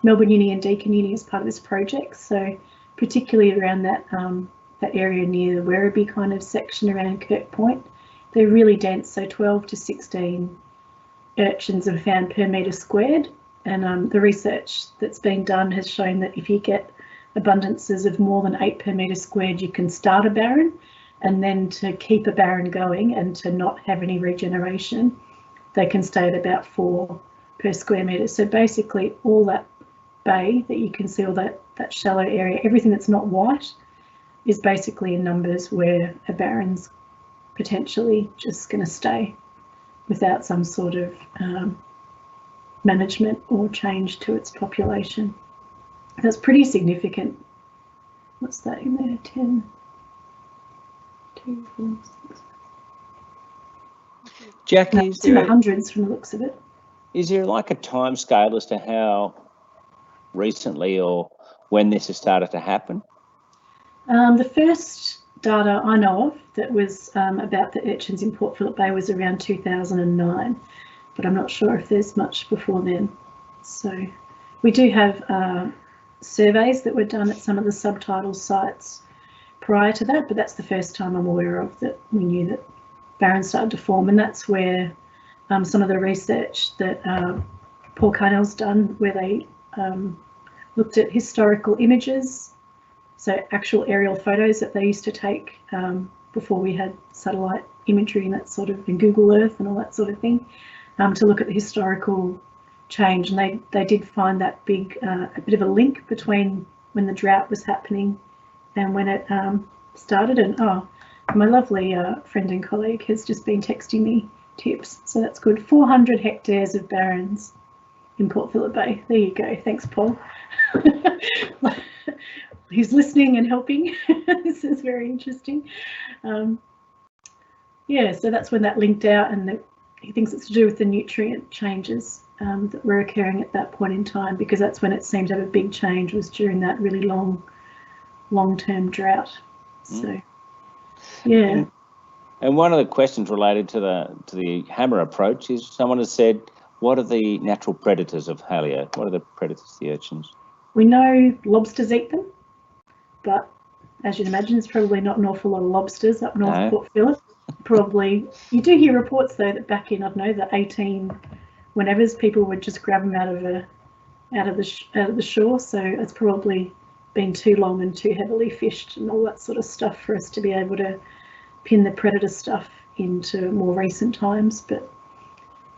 Melbourne Uni and Deakin Uni as part of this project. So particularly around that area near the Werribee kind of section around Kirk Point, they're really dense. So 12 to 16 urchins are found per metre squared. And the research that's been done has shown that if you get abundances of more than 8 per metre squared, you can start a barren, and then to keep a barren going and to not have any regeneration, they can stay at about 4 per square metre. So basically all that bay that you can see, all that shallow area, everything that's not white is basically in numbers where a barren's potentially just going to stay without some sort of management or change to its population. That's pretty significant. What's that in there? 10, 2, 4, 6. Jacqui, It's in the hundreds from the looks of it. is there like a time scale as to how recently or when this has started to happen? The first data I know of that was about the urchins in Port Phillip Bay was around 2009, but I'm not sure if there's much before then. So we do have surveys that were done at some of the subtidal sites prior to that, but that's the first time I'm aware of that we knew that barrens started to form, and that's where some of the research that Paul Carnell's done, where they looked at historical images, so actual aerial photos that they used to take before we had satellite imagery and that sort of, and Google Earth and all that sort of thing, to look at the historical change. And they did find that big, a bit of a link between when the drought was happening and when it started. And oh, my lovely friend and colleague has just been texting me tips, so that's good. 400 hectares of barrens in Port Phillip Bay. There you go. Thanks, Paul. He's listening and helping. This is very interesting. Yeah, so that's when that linked out, and he thinks it's to do with the nutrient changes that were occurring at that point in time, because that's when it seemed to have a big change, was during that really long-term drought. So yeah. And one of the questions related to the hammer approach is, someone has said, what are the natural predators of Halio? What are the predators of the urchins? We know lobsters eat them, but as you'd imagine, there's probably not an awful lot of lobsters up north of Port Phillip. Probably, you do hear reports though that back in, I don't know, the 18 whenevers, people would just grab them out of the shore. So it's probably been too long and too heavily fished and all that sort of stuff for us to be able to pin the predator stuff into more recent times. But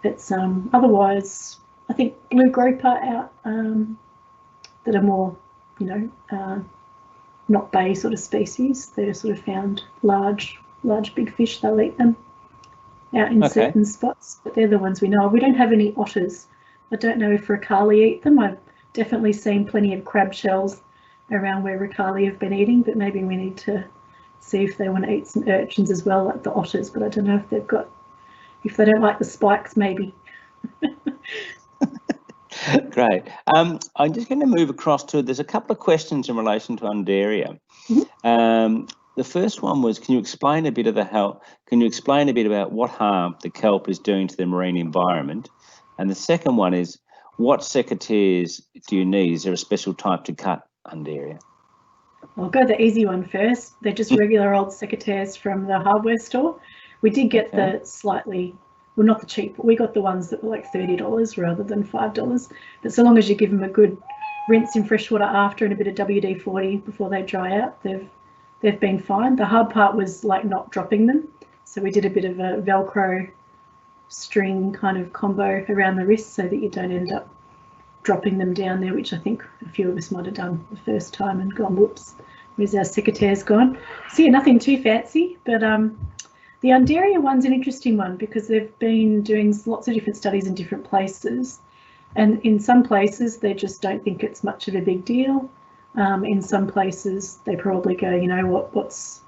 it's otherwise, I think blue groper out that are more, you know, not bay sort of species. They're sort of found large big fish. They'll eat them out in certain spots, but they're the ones we know of. We don't have any otters. I don't know if ricali eat them. I've definitely seen plenty of crab shells around where ricali have been eating, but maybe we need to see if they want to eat some urchins as well, like the otters. But I don't know if they've got, if they don't like the spikes, maybe. Great. I'm just going to move across to, there's a couple of questions in relation to Undaria. The first one was, can you explain a bit about what harm the kelp is doing to the marine environment? And the second one is, what secateurs do you need? Is there a special type to cut Undaria? I'll go the easy one first. They're just regular old secateurs from the hardware store. We did get the slightly, well, not the cheap, but we got the ones that were like $30 rather than $5. But so long as you give them a good rinse in fresh water after and a bit of WD-40 before they dry out, they've been fine. The hard part was like not dropping them. So we did a bit of a Velcro string kind of combo around the wrist so that you don't end up dropping them down there, which I think a few of us might have done the first time and gone, whoops, where's our secateurs gone? So yeah, nothing too fancy, but the Undaria one's an interesting one because they've been doing lots of different studies in different places, and in some places they just don't think it's much of a big deal. In some places they probably go, you know, what's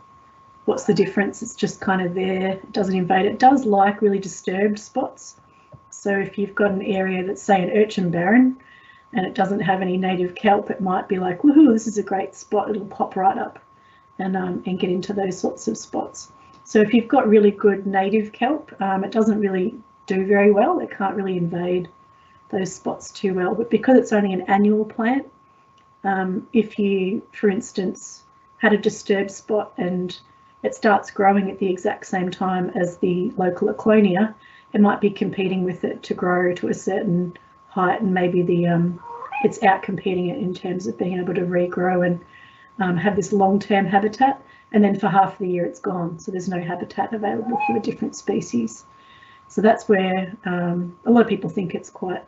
the difference? It's just kind of there. It doesn't invade. It does like really disturbed spots, So if you've got an area that's, say, an urchin barren and it doesn't have any native kelp, it might be like, woohoo, this is a great spot, it'll pop right up and get into those sorts of spots. So if you've got really good native kelp, it doesn't really do very well. It can't really invade those spots too well. But because it's only an annual plant, if you, for instance, had a disturbed spot and it starts growing at the exact same time as the local Eclonia, it might be competing with it to grow to a certain height, and maybe it's out competing it in terms of being able to regrow and have this long-term habitat, and then for half the year it's gone, so there's no habitat available for the different species. So that's where a lot of people think it's quite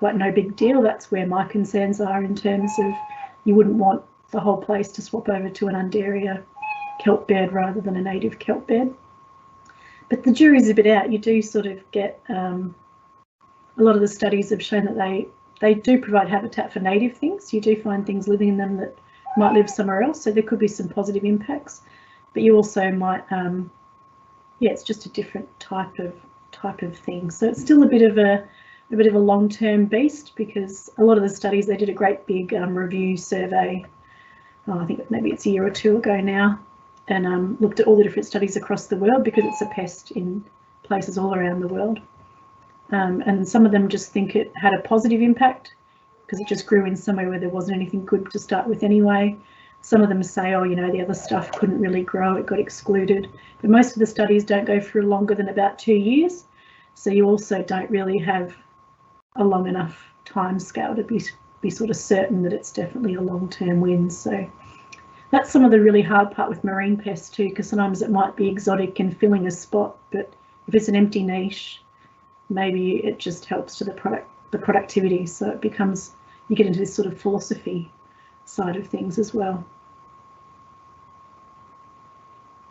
no big deal. That's where my concerns are, in terms of you wouldn't want the whole place to swap over to an Undaria kelp bed rather than a native kelp bed. But the jury's a bit out. You do sort of get a lot of the studies have shown that they do provide habitat for native things. You do find things living in them that might live somewhere else, so there could be some positive impacts. But you also might, yeah, it's just a different type of thing. So it's still a bit of a long-term beast, because a lot of the studies, they did a great big review survey. I think maybe it's a year or two ago now, and looked at all the different studies across the world, because it's a pest in places all around the world. And some of them just think it had a positive impact because it just grew in somewhere where there wasn't anything good to start with anyway. Some of them say, oh, you know, the other stuff couldn't really grow, it got excluded. But most of the studies don't go through longer than about 2 years. So you also don't really have a long enough time scale to be sort of certain that it's definitely a long-term win. So that's some of the really hard part with marine pests too, because sometimes it might be exotic and filling a spot, but if it's an empty niche, maybe it just helps to the productivity. So it becomes, you get into this sort of philosophy side of things as well.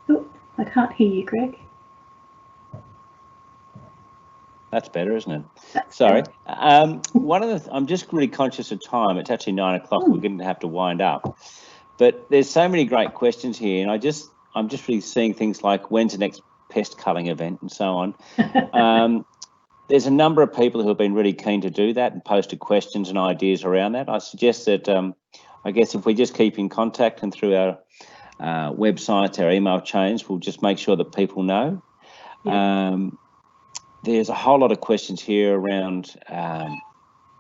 Oh, I can't hear you, Greg. That's better, isn't it? That's Sorry. better. One of the, I'm just really conscious of time. It's actually 9 o'clock. We're going to have to wind up. But there's so many great questions here, and I'm just really seeing things like, when's the next pest culling event and so on. There's a number of people who have been really keen to do that and posted questions and ideas around that. I suggest that, I guess, if we just keep in contact and through our websites, our email chains, we'll just make sure that people know. Yeah. There's a whole lot of questions here around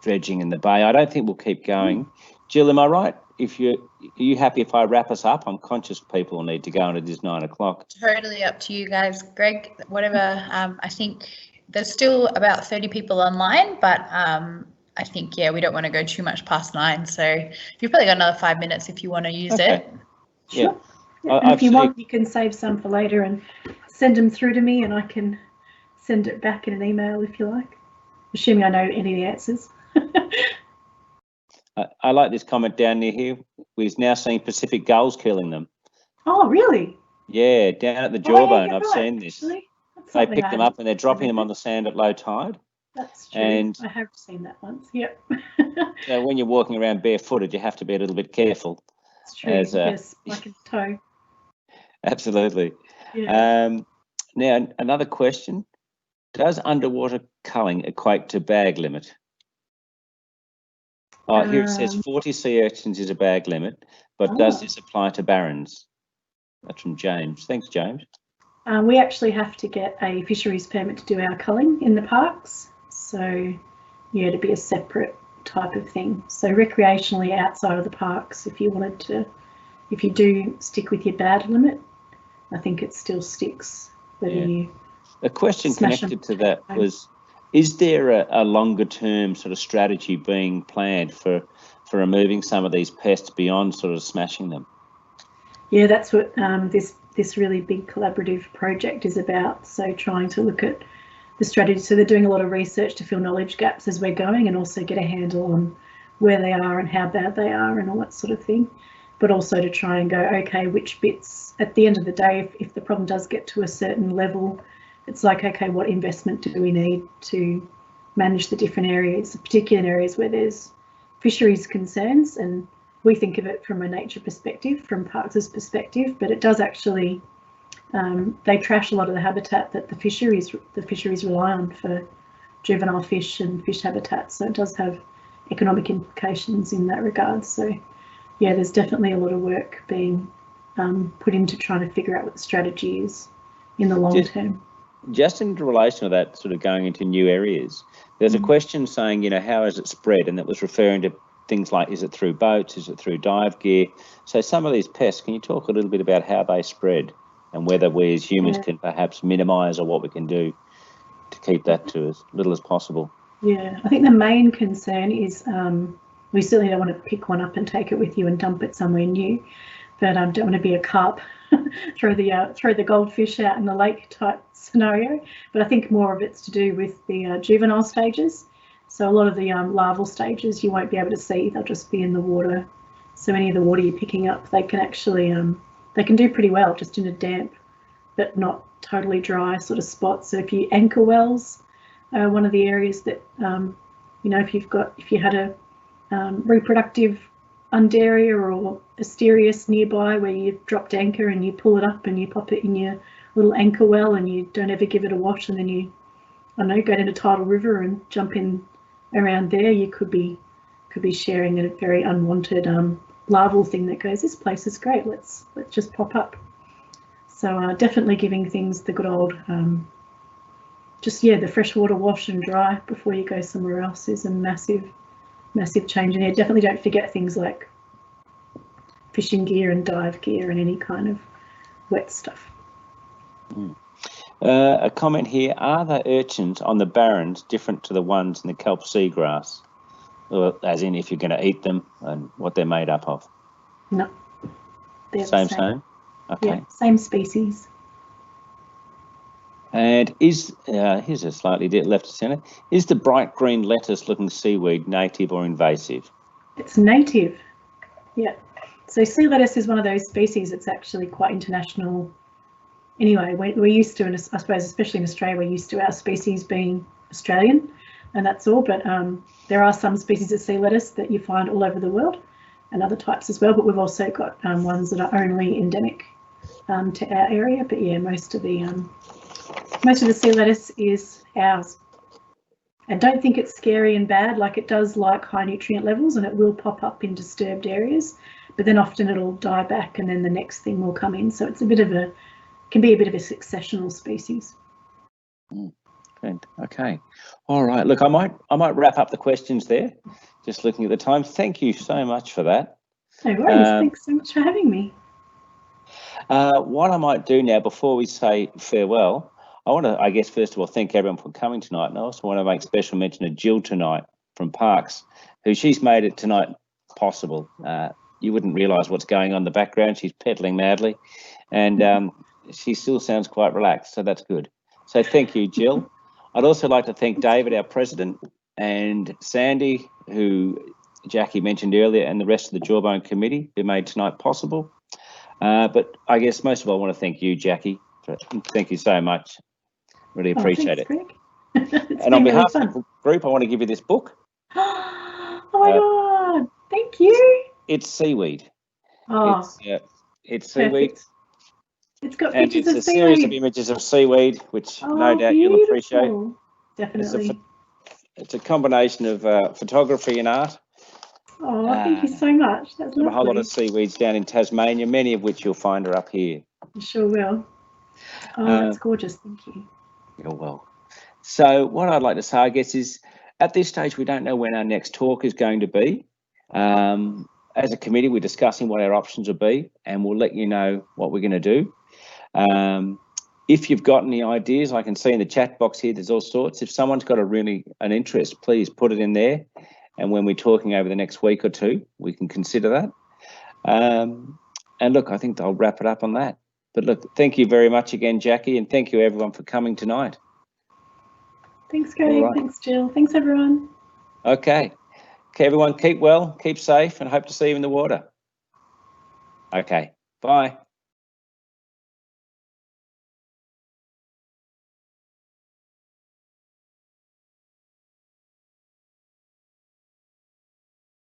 dredging in the bay. I don't think we'll keep going. Jill, am I right? Are you happy if I wrap us up? I'm conscious people will need to go, and it is 9 o'clock. Totally up to you guys, Greg. Whatever. I think there's still about 30 people online, but I think, yeah, we don't want to go too much past 9. So you've probably got another 5 minutes if you want to use it. Sure. Yeah. And if you want, you can save some for later and send them through to me, and I can send it back in an email if you like, assuming I know any of the answers. I like this comment down near here. We're now seeing Pacific gulls killing them. Oh, really? Yeah, down at the Jawbone, yeah, I've seen this. They pick them up and they're dropping them on the sand at low tide. That's true. And I have seen that once. Yep. So when you're walking around barefooted, you have to be a little bit careful. That's true. Yes, like a toe. Absolutely. Yeah. Now, another question. Does underwater culling equate to bag limit? Oh, here it says 40 sea urchins is a bag limit, but does this apply to barrens? That's from James. Thanks, James. We actually have to get a fisheries permit to do our culling in the parks. So, yeah, to be a separate type of thing. So recreationally outside of the parks, if you wanted to, if you do stick with your bag limit, I think it still sticks. Whether you a question connected to that was, is there a longer term sort of strategy being planned for removing some of these pests beyond sort of smashing them? Yeah, that's what this really big collaborative project is about. So trying to look at the strategy. So they're doing a lot of research to fill knowledge gaps as we're going, and also get a handle on where they are and how bad they are and all that sort of thing. But also to try and go, okay, which bits, at the end of the day, if the problem does get to a certain level, it's like, okay, what investment do we need to manage the different areas, particular areas where there's fisheries concerns? And we think of it from a nature perspective, from Parks' perspective, but it does actually, they trash a lot of the habitat that the fisheries rely on for juvenile fish and fish habitats. So it does have economic implications in that regard. So yeah, there's definitely a lot of work being put into trying to figure out what the strategy is in the long term. Just in relation to that, sort of going into new areas, there's a question saying, you know, how has it spread? And that was referring to things like, is it through boats? Is it through dive gear? So some of these pests, can you talk a little bit about how they spread and whether we as humans can perhaps minimise, or what we can do to keep that to as little as possible? Yeah, I think the main concern is we certainly don't want to pick one up and take it with you and dump it somewhere new, but don't want to be a carp, throw the goldfish out in the lake type scenario. But I think more of it's to do with the juvenile stages. So a lot of the larval stages you won't be able to see; they'll just be in the water. So any of the water you're picking up, they can actually they can do pretty well just in a damp but not totally dry sort of spot. So if you anchor wells, one of the areas that you know, if you had a reproductive undaria or asterias nearby where you've dropped anchor and you pull it up and you pop it in your little anchor well and you don't ever give it a wash, and then you, I don't know, go down to Tidal River and jump in around there, you could be sharing a very unwanted larval thing that goes, this place is great, let's just pop up. So definitely giving things the good old the freshwater wash and dry before you go somewhere else is a massive change. And definitely don't forget things like fishing gear and dive gear and any kind of wet stuff. A comment here, are the urchins on the barrens different to the ones in the kelp seagrass? Or, as in, if you're going to eat them and what they're made up of? No. They're same. Okay. Yeah, same species. And here's a slightly left of centre. Is the bright green lettuce looking seaweed native or invasive? It's native. Yeah. So sea lettuce is one of those species that's actually quite international. Anyway, we're used to, and I suppose especially in Australia, we're used to our species being Australian, and that's all. But there are some species of sea lettuce that you find all over the world, and other types as well. But we've also got ones that are only endemic to our area. But yeah, most of the sea lettuce is ours. And don't think it's scary and bad. Like, it does like high nutrient levels, and it will pop up in disturbed areas, but then often it'll die back and then the next thing will come in. So it's can be a bit of a successional species. Good. Okay. All right. Look, I might wrap up the questions there. Just looking at the time. Thank you so much for that. No worries. Thanks so much for having me. What I might do now, before we say farewell, I want to, I guess, first of all, thank everyone for coming tonight. And I also want to make special mention of Jill tonight from Parks, she's made it tonight possible. You wouldn't realise what's going on in the background. She's pedaling madly, and she still sounds quite relaxed, so that's good. So thank you, Jill. I'd also like to thank David, our president, and Sandy, who Jacqui mentioned earlier, and the rest of the Jawbone committee who made tonight possible. But I guess most of all, I want to thank you, Jacqui. Thank you so much. Really appreciate it. And on behalf of the group, I want to give you this book. Oh my God, thank you. It's seaweed. Oh, it's seaweed. Perfect. It's got and pictures it's of a seaweed. Series of images of seaweed, which no doubt beautiful. you'll appreciate. Definitely. It's a combination of photography and art. Oh, thank you so much. That's lovely. A whole lot of seaweeds down in Tasmania, many of which you'll find are up here. You sure will. Oh, that's gorgeous. Thank you. You're welcome. So what I'd like to say, I guess, is at this stage, we don't know when our next talk is going to be. As a committee, we're discussing what our options will be, and we'll let you know what we're going to do. If you've got any ideas, I can see in the chat box here, there's all sorts. If someone's got an interest, please put it in there. And when we're talking over the next week or two, we can consider that. And look, I think I'll wrap it up on that. But look, thank you very much again, Jacqui, and thank you everyone for coming tonight. Thanks, Craig. Right. Thanks, Jill. Thanks, everyone. Okay, everyone, keep well, keep safe, and hope to see you in the water. Okay, bye.